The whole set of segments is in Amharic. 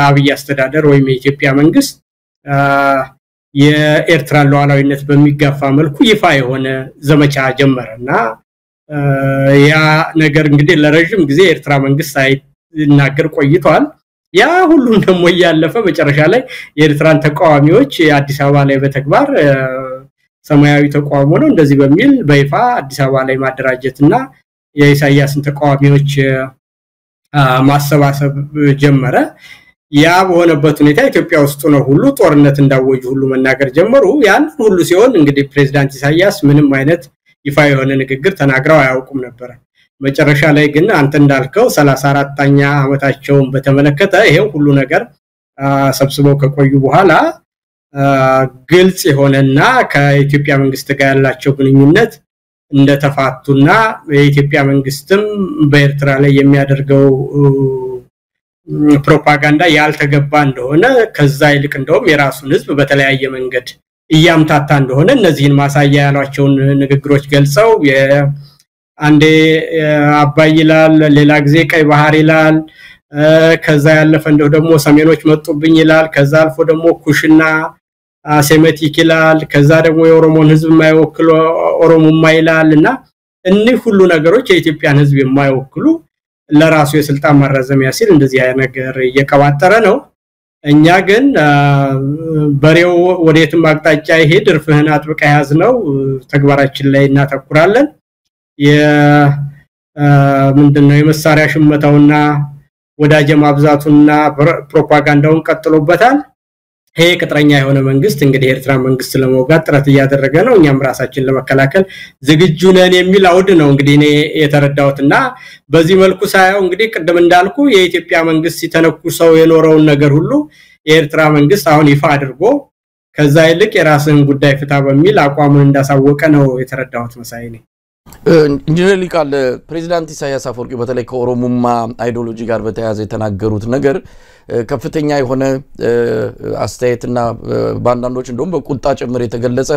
አብይ አስተዳደር ወይም የኢትዮጵያ መንግስት የኤርትራ ሉዓላዊነት በሚጋፋ መልኩ ይፋ የሆነ ዘመቻ ጀመረና ያ ነገር እንግዲህ ለረጅም ጊዜ ኤርትራ መንግስት ሳይናገር ቆይቷል ያ ሁሉም ደግሞ ያለፈ መጨረሻ ላይ የኤርትራን ተቃዋሚዎች አዲስ አበባ ላይ በተግባር ሰማያዊ ተቃውሞ ነው እንደዚህ በሚል በይፋ አዲስ አበባ ላይ ማደራጀትና የኢሳያስን ተቃዋሚዎች ማሰባሰብ ጀመረ ያ በሆነበት ሁኔታ ኢትዮጵያ ውስጥ ነው ሁሉ ጦርነት እንዳወጁ ሁሉ መናገር ጀመሩ ያን ሁሉ ሲሆን እንግዲህ ፕሬዝዳንት ኢሳያስ ምንም አይነት ይፋ የሆነ ንግግር ተናግረው አያውቁም ነበር መጨረሻ ላይ ግን አንተ እንዳልከው 34ኛ አመታቸውን በተመለከተ ይሄው ሁሉ ነገር ሰብስበው ከቆዩ በኋላ ግልጽ የሆነና ከኢትዮጵያ መንግስት ጋር ያላቸው ግንኙነት እንደተፋቱና የኢትዮጵያ መንግስትም በኤርትራ ላይ የሚያደርገው ፕሮፓጋንዳ ያልተገባ እንደሆነ ከዛ ይልቅ እንደውም የራሱን ህዝብ በተለያየ መንገድ እያምታታ እንደሆነ እነዚህን ማሳያ ያሏቸውን ንግግሮች ገልጸው አንዴ አባይ ይላል ሌላ ጊዜ ቀይ ባህር ይላል ከዛ ያለፈ እንደው ደግሞ ሰሜኖች መጡብኝ ይላል ከዛ አልፎ ደግሞ ኩሽና ሴሜቲክ ይላል ከዛ ደግሞ የኦሮሞን ህዝብ የማይወክሉ ኦሮሞማ ይላልና እነዚህ ሁሉ ነገሮች የኢትዮጵያን ህዝብ የማይወክሉ ለራሱ የስልጣን ማራዘሚያ ሲል እንደዚህ አይነት ነገር እየቀባጠረ ነው እኛ ግን በሬው ወዴትም አቅጣጫ ይሄድ እርፍህን አጥብቀ ያዝነው ተግባራችን ላይ እናተኩራለን ምንድነው የመሳሪያ ሽመታውና ወዳጀ ማብዛቱና ፕሮፓጋንዳውን ቀጥሎበታል ይሄ ቅጥረኛ የሆነ መንግስት እንግዲህ ኤርትራ መንግስት ለመውጋት ጥረት ያደረገ ነው እኛም ራሳችን ለመከላከል ዝግጁ ነን የሚል አውድ ነው እንግዲህ እኔ የተረዳሁትና በዚህ መልኩ ሳይው እንግዲህ ቀደም እንዳልኩ የኢትዮጵያ መንግስት ሲተነኩሰው የኖረውን ነገር ሁሉ የኤርትራ መንግስት አሁን ይፋ አድርጎ ከዛ ይልቅ የራስን ጉዳይ ፍታ በሚል አቋሙን እንዳሳወቀ ነው የተረዳሁት መሳይ ነኝ ኢንጂነር ሊቃል ፕሬዝዳንት ኢሳያስ አፈወርቂ በተለይ ከኦሮሞማ አይዲዮሎጂ ጋር በተያያዘ የተናገሩት ነገር ከፍተኛ የሆነ አስተያየትና ባንዳንዶች እንደውም በቁጣ ጭምር የተገለጸ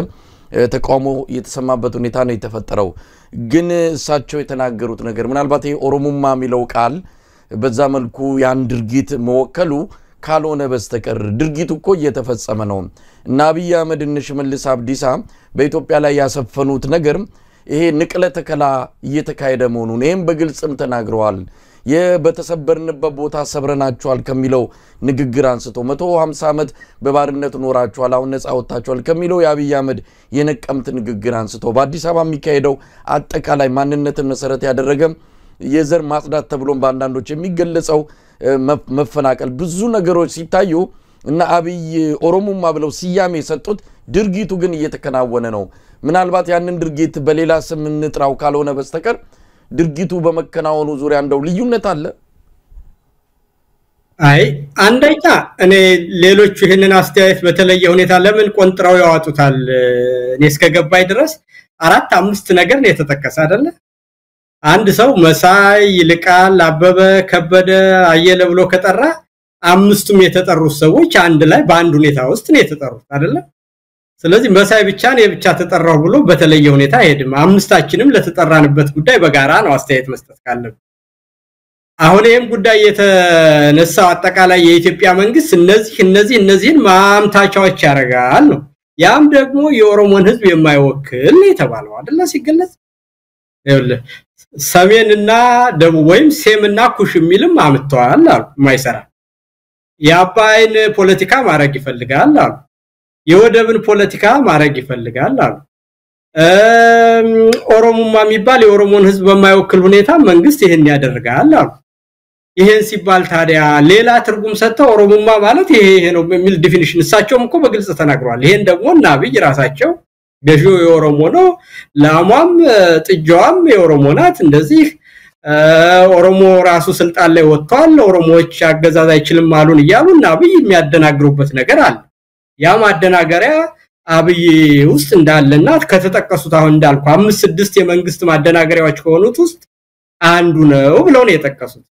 ተቃውሞ የተሰማበት ሁኔታ ነው የተፈጠረው ግን እሳቸው የተናገሩት ነገር ምናልባት ይሄ ኦሮሞማ የሚለው ቃል በዛ መልኩ ያን ድርጊት መወከሉ ካልሆነ በስተቀር ድርጊቱ እኮ እየተፈጸመ ነው እና አብይ አህመድና ሽመልስ አብዲሳ በኢትዮጵያ ላይ ያሰፈኑት ነገር ይሄ ንቅለ ተከላ እየተካሄደ መሆኑን ይሄም በግልጽም ተናግረዋል የበተሰበርንበት ቦታ ሰብረናቸዋል ከሚለው ንግግር አንስቶ 150 አመት በባርነት ኖራቸዋል አሁን ነፃ ወጣቸዋል ከሚለው የአብይ አህመድ የነቀምት ንግግር አንስቶ በአዲስ አበባ የሚካሄደው አጠቃላይ ማንነትን መሰረት ያደረገ የዘር ማጽዳት ተብሎም ባንዳንዶች የሚገለጸው መፈናቀል ብዙ ነገሮች ሲታዩ እና አብይ ኦሮሞማ ብለው ሲያሜ የሰጡት ድርጊቱ ግን እየተከናወነ ነው ምናልባት ያንን ድርጊት በሌላ ስም እንጥራው ካልሆነ በስተቀር ድርጊቱ በመከናወኑ ዙሪያ እንደው ልዩነት አለ አይ አንደኛ እኔ ሌሎች ይሄንን አስተያየት በተለየ ሁኔታ ለምን ቆንጥራው ያዋጡታል እኔ እስከገባይ ድረስ 4-5 ነገር ነው የተጠቀሰ አይደለ አንድ ሰው መሳይ ይልቃል አበበ ከበደ አየለ ብሎ ከጠራ አምስቱም የተጠሩት ሰዎች አንድ ላይ በአንድ ሁኔታ ውስጥ ነው የተጠሩት አይደለ ስለዚህ መሳይ ብቻ ነው ብቻ ተጠራው ብሎ በተለየ ሁኔታ ሄድም አምስታችንም ለተጠራንበት ጉዳይ በጋራ ነው አስተያየት መስጠት ካለብን አሁን ይሄም ጉዳይ የተነሳው አጠቃላይ የኢትዮጵያ መንግስት እነዚህን ማምታቻዎች ያረጋል ነው ያም ደግሞ የኦሮሞን ህዝብ የማይወክል የተባለው አይደለ ሲገለጽ ይኸውልህ ሰሜንና ደቡብ ወይም ሴምና ኩሽ የሚልም አምጥተዋል አሉ ማይሰራ የአባይን ፖለቲካ ማረግ ይፈልጋል አሉ የወደብን ፖለቲካ ማረግ ይፈልጋል አሉ ኦሮሞማ የሚባል የኦሮሞን ህዝብ በማይወክል ሁኔታ መንግስት ይሄን ያደርጋል አሉ ይሄን ሲባል ታዲያ ሌላ ትርጉም ሰጥተው ኦሮሞማ ማለት ይሄ ነው በሚል ዲፊኒሽን እሳቸውም እኮ በግልጽ ተናግረዋል ይሄን ደግሞ እና አብይ ራሳቸው ገዢው የኦሮሞ ነው ላሟም ጥጃዋም የኦሮሞ ናት እንደዚህ ኦሮሞ ራሱ ስልጣን ላይ ወጥቷል ኦሮሞዎች አገዛዝ አይችልም አሉን ይያሉና አብይ የሚያደናግሩበት ነገር አለ ያ ማደናገሪያ አብይ ውስጥ እንዳለና ከተጠቀሱት አሁን እንዳልኩ 5-6 የመንግስት ማደናገሪያዎች ከሆኑት ውስጥ አንዱ ነው ብለው ነው የተጠቀሱት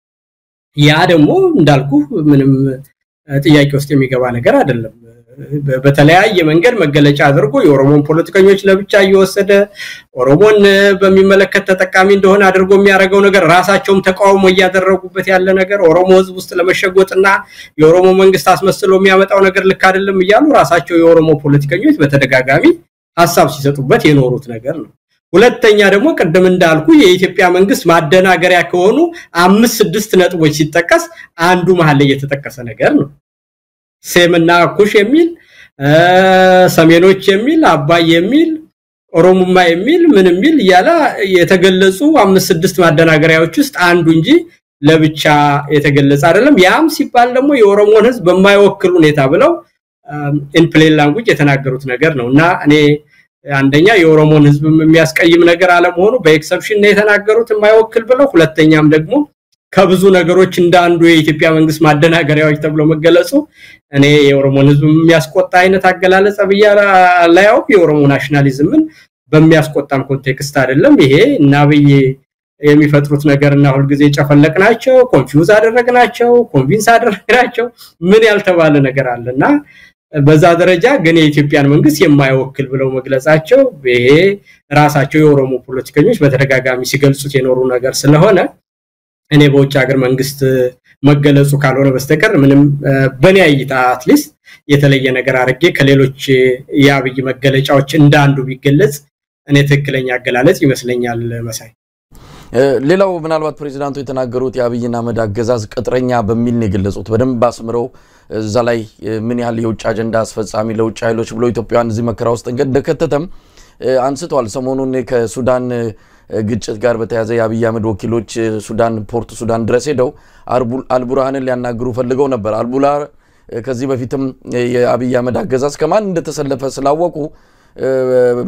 ያ ደግሞ እንዳልኩ ምንም ጥያቄ ውስጥ የሚገባ ነገር አይደለም በተለያየ መንገድ መገለጫ አድርጎ የኦሮሞን ፖለቲከኞች ለብቻ እየወሰደ ኦሮሞን በሚመለከት ተጠቃሚ እንደሆነ አድርጎ የሚያደርገው ነገር ራሳቸውም ተቃውሞ እያደረጉበት ያለ ነገር ኦሮሞ ህዝብ ውስጥ ለመሸጎጥና የኦሮሞ መንግስት አስመስሎ የሚያመጣው ነገር ልክ አይደለም እያሉ ራሳቸው የኦሮሞ ፖለቲከኞች በተደጋጋሚ ሐሳብ ሲሰጡበት የኖሩት ነገር ነው ሁለተኛ ደግሞ ቀደም እንዳልኩ የኢትዮጵያ መንግስት ማደናገሪያ ከሆኑ 5-6 ነጥቦች ሲጠቀስ አንዱ መሐል ላይ የተጠቀሰ ነገር ነው ሴምና ኩሽ የሚል ሰሜኖች የሚል አባይ የሚል ኦሮሞማ የሚል ምን የሚል ያላ የተገለጹ 5-6 ማደናገሪያዎች ውስጥ አንዱ እንጂ ለብቻ የተገለጸ አይደለም ያም ሲባል ደግሞ የኦሮሞን ህዝብ በማይወክል ሁኔታ ብለው in plain language የተናገሩት ነገር ነውና እኔ አንደኛ የኦሮሞን ህዝብ የሚያስቀይም ነገር አለመሆኑ በኤክሰፕሽን ነው የተናገሩት የማይወክል ብለው ሁለተኛም ደግሞ ከብዙ ነገሮች እንዳንዱ የኢትዮጵያ መንግስት ማደናገሪያዎች ተብሎ መገለጹ እኔ የኦሮሞን ህዝብ የሚያስቆጣ አይነት አገላለጽ በያላው የኦሮሞ ናሽናሊዝምን በሚያስቆጣም ኮንቴክስት አይደለም ይሄ እና በየ የሚፈጥሩት ነገርና ሁሉ ጊዜ ጨፈለቅናቸው ኮንፊውዝ አደረግናቸው ኮንቪንስ አደረግናቸው ምን ያልተባለ ነገር አለና በዛ ደረጃ ግን የኢትዮጵያን መንግስት የማይወክል ብለው መግለጻቸው ይሄ ራሳቸው የኦሮሞ ፖለቲከኞች በተደጋጋሚ ሲገልጹት የኖሩ ነገር ስለሆነ እኔ በውጭ ሀገር መንግስት መገለጹ ካልሆነ በስተቀር ምንም በኔ አይታ አትሊስት የተለየ ነገር አርጌ ከሌሎች ያብይ መገለጫዎች እንዳንዱ ቢገለጽ እኔ ትክክለኛ አገላለጽ ይመስለኛል መሳይ ሌላው ምናልባት ፕሬዝዳንቱ የተናገሩት ያብይና መዳገዛዝ ቅጥረኛ በሚል ነው የገለጹት በደንብ አስምረው እዛ ላይ ምን ያህል የውጭ አጀንዳ አስፈጻሚ ለውጭ ኃይሎች ብሎ ኢትዮጵያን እዚህ መከራ ውስጥ እንደከተተም አንስቷል ሰሞኑን ከሱዳን ግጭት ጋር በተያያዘ ያብይ አህመድ ወኪሎች ሱዳን ፖርት ሱዳን ድረስ ሄደው አልቡርሃንን ሊያናግሩ ፈልገው ነበር አልቡላር ከዚህ በፊትም የአብይ አህመድ አገዛዝ ከማን እንደተሰለፈ ስላወቁ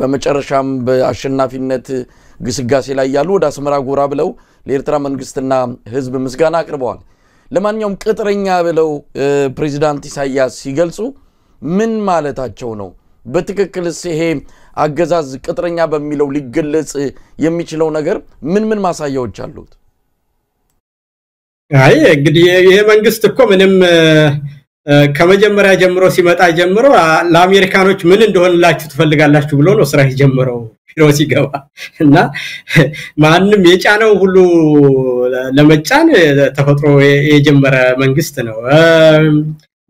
በመጨረሻም በአሸናፊነት ግስጋሴ ላይ ያሉ ወደ አስመራ ጎራ ብለው ለኤርትራ መንግስትና ህዝብ ምስጋና አቅርበዋል ለማንኛውም ቅጥረኛ ብለው ፕሬዝዳንት ኢሳያስ ሲገልጹ ምን ማለታቸው ነው በትክክልስ ይሄ አገዛዝ ቅጥረኛ በሚለው ሊገለጽ የሚችለው ነገር ምን ማሳያዎች አሉት አይ እንግዲህ ይሄ መንግስት እኮ ምንም ከመጀመሪያ ጀምሮ ሲመጣ ጀምሮ ለአሜሪካኖች ምን እንደሆነላችሁ ትፈልጋላችሁ ብሎ ነው ስራ የጀመረው ቢሮ ሲገባ እና ማንንም የጫነው ሁሉ ለመጫን ተፈጥሮ የጀመረ መንግስት ነው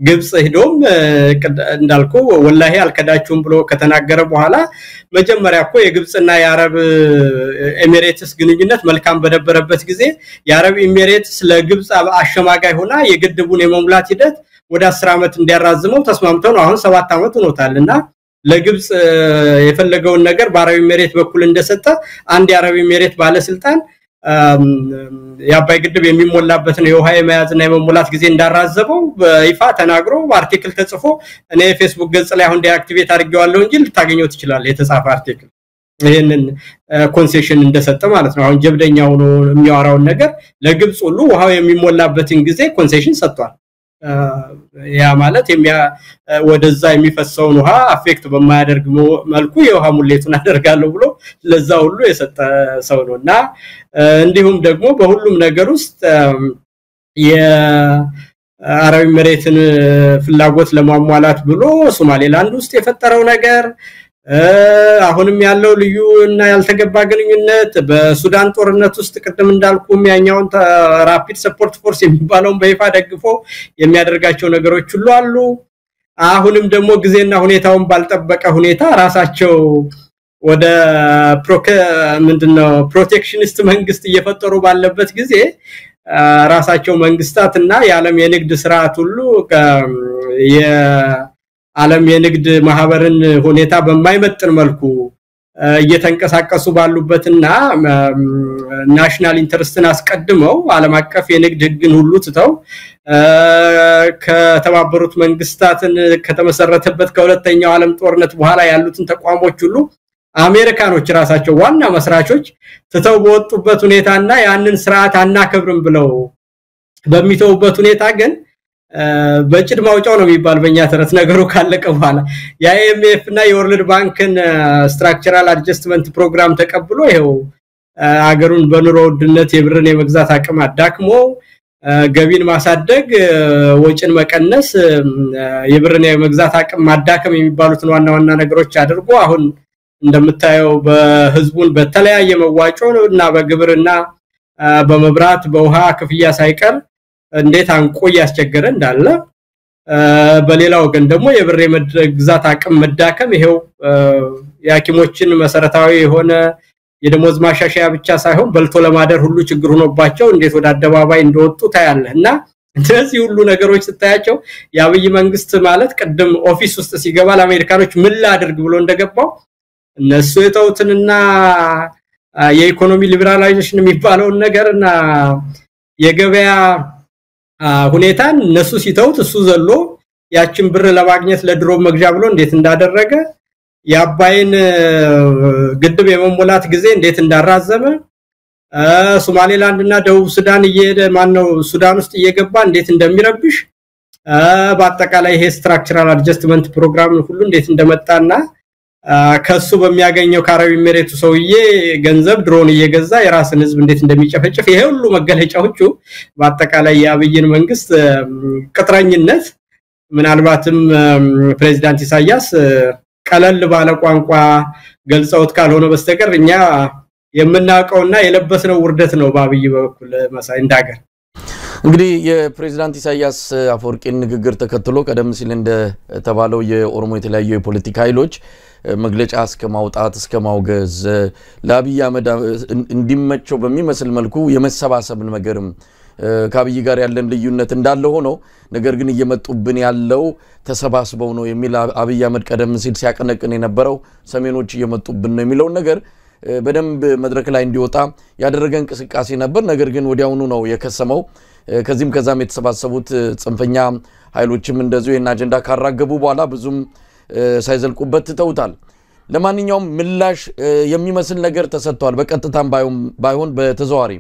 ግብጽ ሄዶም እንዳልኩ ወላሂ አልከዳችሁም ብሎ ከተናገረ በኋላ መጀመሪያ እኮ የግብጽና የአረብ ኤሚሬትስ ግንኙነት መልካም በነበረበት ጊዜ የአረብ ኤሚሬትስ ለግብጽ አሸማጋይ ሆና የግድቡን የመሙላት ሂደት ወደ 10 አመት እንዲያራዝመው ተስማምተው ነው አሁን 7 አመት ሆኖታልና ለግብጽ የፈለገውን ነገር በአረብ ኤሚሬት በኩል እንደሰጠ አንድ የአረብ ኤሚሬት ባለስልጣን ያባይ ግድብ የሚሞላበትን የውሃ የመያዝና የመሙላት ጊዜ እንዳራዘበው በይፋ ተናግሮ አርቲክል ተጽፎ እኔ ፌስቡክ ገጽ ላይ አሁን ዲአክቲቬት አድርጌዋለሁ እንጂ ልታገኙት ይችላል የተጻፈ አርቲክል ይሄንን ኮንሴሽን እንደሰጠ ማለት ነው አሁን ጀብደኛው ነው የሚያወራው ነገር ለግብጽ ሁሉ ውሃው የሚሞላበትን ጊዜ ኮንሴሽን ሰጥቷል ያ ማለት ወደዛ የሚፈሰውን ውሃ አፌክት በማያደርግ መልኩ የውሃ ሙሌቱን አደርጋለሁ ብሎ ለዛ ሁሉ የሰጠ ሰው ነውና እንዲሁም ደግሞ በሁሉም ነገር ውስጥ የአረብ ኤሚሬትን ፍላጎት ለማሟላት ብሎ ሶማሌላንድ ውስጥ የፈጠረው ነገር አሁንም ያለው ልዩ እና ያልተገባ ግንኙነት በሱዳን ጦርነት ውስጥ ቀደም እንዳልኩም ያኛውን ራፒድ ሰፖርት ፎርስ የሚባለውን በይፋ ደግፎ የሚያደርጋቸው ነገሮች ሁሉ አሉ አሁንም ደግሞ ጊዜና ሁኔታውን ባልጠበቀ ሁኔታ ራሳቸው ወደ ፕሮቴክሽኒስት መንግስት እየፈጠሩ ባለበት ጊዜ ራሳቸው መንግስታትና የዓለም የንግድ ስርዓት ሁሉ ዓለም የንግድ ማህበርን ሁኔታ በማይመጥን መልኩ እየተንቀሳቀሱ ባሉበትና ናሽናል ኢንተረስትን አስቀድመው ዓለም አቀፍ የንግድ ህግን ሁሉ ትተው ከተባበሩት መንግስታትን ከተመሰረተበት ከሁለተኛው ዓለም ጦርነት በኋላ ያሉትን ተቋሞች ሁሉ አሜሪካኖች ራሳቸው ዋና መስራቾች ትተው በወጡበት ሁኔታና ያንን ስርዓት አናከብርም ብለው በሚተውበት ሁኔታ ግን በጭድ ማውጫው ነው የሚባል በእኛ ተረት ነገሩ ካለቀ በኋላ የአይኤምኤፍ እና የወርልድ ባንክን ስትራክቸራል አድጀስትመንት ፕሮግራም ተቀብሎ ይሄው አገሩን በኑሮ ውድነት የብርን የመግዛት አቅም አዳክሞ ገቢን ማሳደግ ወጪን መቀነስ የብርን የመግዛት አቅም ማዳከም የሚባሉትን ዋና ነገሮች አድርጎ አሁን እንደምታየው በህዝቡን በተለያየ መዋጮና በግብርና በመብራት በውሃ ክፍያ ሳይቀር እንዴት አንቆ ያስቸገረ እንዳለ በሌላው ግን ደግሞ የብር የመግዛት አቅም መዳከም ይሄው ያኪሞችን መሰረታዊ የሆነ የደሞዝ ማሻሻያ ብቻ ሳይሆን በልቶ ለማደር ሁሉ ችግር ሆኖባቸው እንዴት ወደ አደባባይ እንደወጡ ታያለህና እንደዚህ ሁሉ ነገሮች ስታያቸው ያብይ መንግስት ማለት ቀደም ኦፊስ ውስጥ ሲገባ ለአሜሪካኖች ምን ላድርግ ብሎ እንደገባው እነሱ የተውትንና የኢኮኖሚ ሊበራላይዜሽን የሚባለው ነገርና የገበያ ሁኔታን እነሱ ሲተውት እሱ ዘሎ ያችን ብር ለማግኘት ለድሮ መግዣ ብሎ እንዴት እንዳደረገ ያባይን ግድብ የመሞላት ጊዜ እንዴት እንዳራዘመ ሶማሌላንድና ደቡብ ሱዳን ማነው ሱዳን ውስጥ እየገባ እንዴት እንደሚረብሽ በአጠቃላይ ይሄ ስትራክቸራል አድጀስትመንት ፕሮግራም ሁሉ እንዴት እንደመጣና ከሱ በሚያገኘው ካራቢ መሬቱ ሰውዬ ገንዘብ ድሮን እየገዛ የራስን ህዝብ እንዴት እንደሚጨፈጭፍ ይሄ ሁሉ መገለጫዎቹ በአጠቃላይ ያብይን መንግስት ቅጥረኝነት ምናልባትም ፕሬዝዳንት ኢሳያስ ቀለል ባለ ቋንቋ ገልጸውት ካልሆነ በስተቀር እኛ የምናውቀውና የለበስነው ውርደት ነው ባብይ በኩል መሳይ እንዳገር እንግዲህ የፕሬዝዳንት ኢሳያስ አፈወርቂን ንግግር ተከትሎ ቀደም ሲል እንደተባለው የኦሮሞ የተለያዩ የፖለቲካ ኃይሎች መግለጫ እስከማውጣት እስከማውገዝ ለአብይ አህመድ እንዲመቸው በሚመስል መልኩ የመሰባሰብን ነገርም ከአብይ ጋር ያለን ልዩነት እንዳለ ሆኖ ነገር ግን እየመጡብን ያለው ተሰባስበው ነው የሚል አብይ አህመድ ቀደም ሲል ሲያቀነቅን የነበረው ሰሜኖች እየመጡብን ነው የሚለው ነገር በደንብ መድረክ ላይ እንዲወጣ ያደረገ እንቅስቃሴ ነበር ነገር ግን ወዲያውኑ ነው የከሰመው ከዚህም ከዛም የተሰባሰቡት ጽንፈኛ ኃይሎችም እንደዚሁ የና አጀንዳ ካራገቡ በኋላ ብዙም ሳይዘልቁበት ተውታል ለማንኛውም ምላሽ የሚመስል ነገር ተሰጥቷል በቀጥታም ባይሆን በተዘዋዋሪ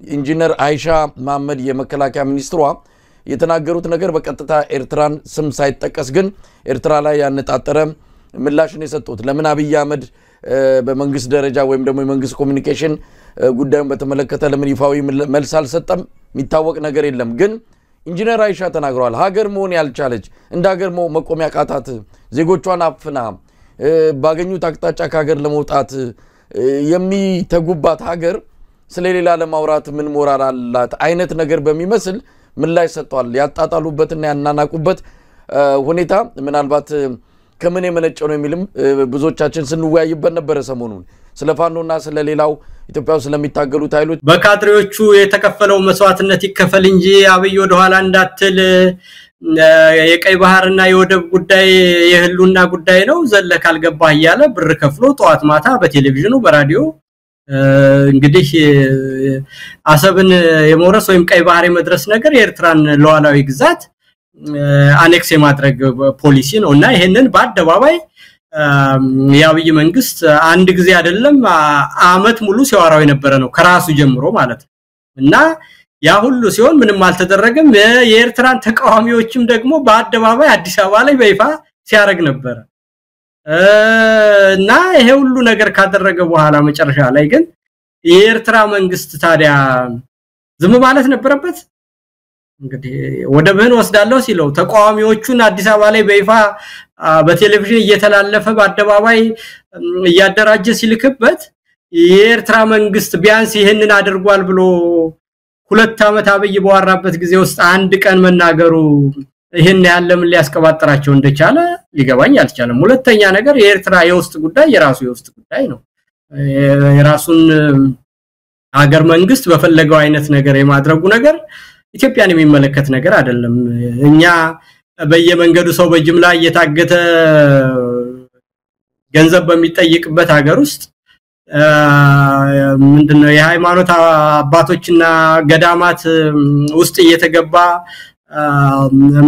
ኢንጂነር አይሻ መሐመድ የመከላከያ ሚኒስትሯ የተናገሩት ነገር በቀጥታ ኤርትራን ስም ሳይጠቀስ ግን ኤርትራ ላይ ያነጣጠረ ምላሽን የሰጡት ለምን አብይ አህመድ በመንግስት ደረጃ ወይም ደግሞ የመንግስት ኮሙኒኬሽን ጉዳዩን በተመለከተ ለምን ይፋዊ መልስ አልሰጠም የሚታወቅ ነገር የለም ግን ኢንጂነር አይሻ ተናግረዋል ሀገር መሆን ያልቻለች እንደ ሀገር መቆሚያ ቃታት ዜጎቿን አፍና ባገኙት አቅጣጫ ከሀገር ለመውጣት የሚተጉባት ሀገር ስለሌላ ለማውራት ምን ሞራል አላት አይነት ነገር በሚመስል ምላሽ ሰጥቷል ያጣጣሉበትና ያናናቁበት ሁኔታ ምናልባት ከምን የመነጨው ነው የሚልም ብዙዎቻችን ስንወያይበት ነበር ሰሞኑን ስለፋኖና ስለሌላው ኢትዮጵያው ስለሚታገሉት ኃይሎች በካድሬዎቹ የተከፈለው መስዋዕትነት ይከፈል እንጂ አብይ ወደ ኋላ እንዳትል የቀይ ባህርና የወደብ ጉዳይ የህሉና ጉዳይ ነው ዘለክ አልገባህ ያለ ብር ከፍሎ ጧት ማታ በቴሌቪዥኑ በራዲዮ እንግዲህ አሰብን የሞረስ ወይም ቀይ ባህር የመድረስ ነገር የኤርትራን ሉዓላዊ ግዛት አኔክስ የማድረግ ፖሊሲ ነውና ይሄንን በአደባባይ ያብይ መንግስት አንድ ጊዜ አይደለም አመት ሙሉ ሲያወራው የነበረ ነው ከራሱ ጀምሮ ማለት እና ያ ሁሉ ሲሆን ምንም አልተደረገም የኤርትራን ተቃዋሚዎችም ደግሞ በአደባባይ አዲስ አበባ ላይ በይፋ ሲያረግ ነበር እና ይሄ ሁሉ ነገር ካደረገ በኋላ መጨረሻ ላይ ግን የኤርትራ መንግስት ታዲያ ዝም ማለት ነበረበት እንግዲህ ወደብህን ወስዳለው ሲለው ተቃዋሚዎቹን አዲስ አበባ ላይ በይፋ በቴሌቪዥን እየተላለፈ በአደባባይ ያደራጀ ሲልክበት የኤርትራ መንግስት ቢያንስ ይሄንን አድርጓል ብሎ 2 አመት አብይ በዋራበት ጊዜ ውስጥ አንድ ቀን መናገሩ ይሄን ያለም ሊያስቀባጥራቸው እንደቻለ ሊገባኝ አልቻለም ሁለተኛ ነገር የኤርትራ የውስጥ ጉዳይ የራሱ የውስጥ ጉዳይ ነው የራሱን ሀገር መንግስት በፈለገው አይነት ነገር የማድረጉ ነገር ኢትዮጵያን የሚመለከት ነገር አይደለም እኛ በየመንገዱ ሰው በጅምላ እየታገተ ገንዘብ በሚጠይቅበት ሀገር ውስጥ ምንድነው የሃይማኖት አባቶችና ገዳማት ውስጥ እየተገባ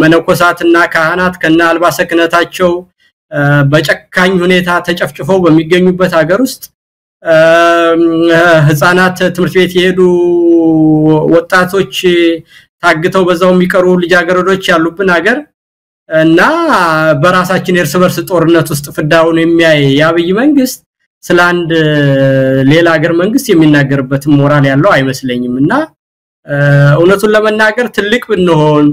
መነኮሳትና ካህናት ከነ አልባሰ ክህነታቸው በጨካኝ ሁኔታ ተጨፍጭፈው በሚገኙበት ሀገር ውስጥ ህፃናት ትምህርት ቤት የሄዱ ወጣቶች ታግተው በዛው የሚቀሩ ልጃገረዶች ያሉብን ሀገር እና በራሳችን እርስ በርስ ጦርነት ውስጥ ፍዳውን የሚያይ ያብይ መንግስት ስለ አንድ ሌላ ሀገር መንግስት የሚናገርበት ሞራል ያለው አይመስለኝምና እውነቱን ለመናገር ትልቅ ብንሆን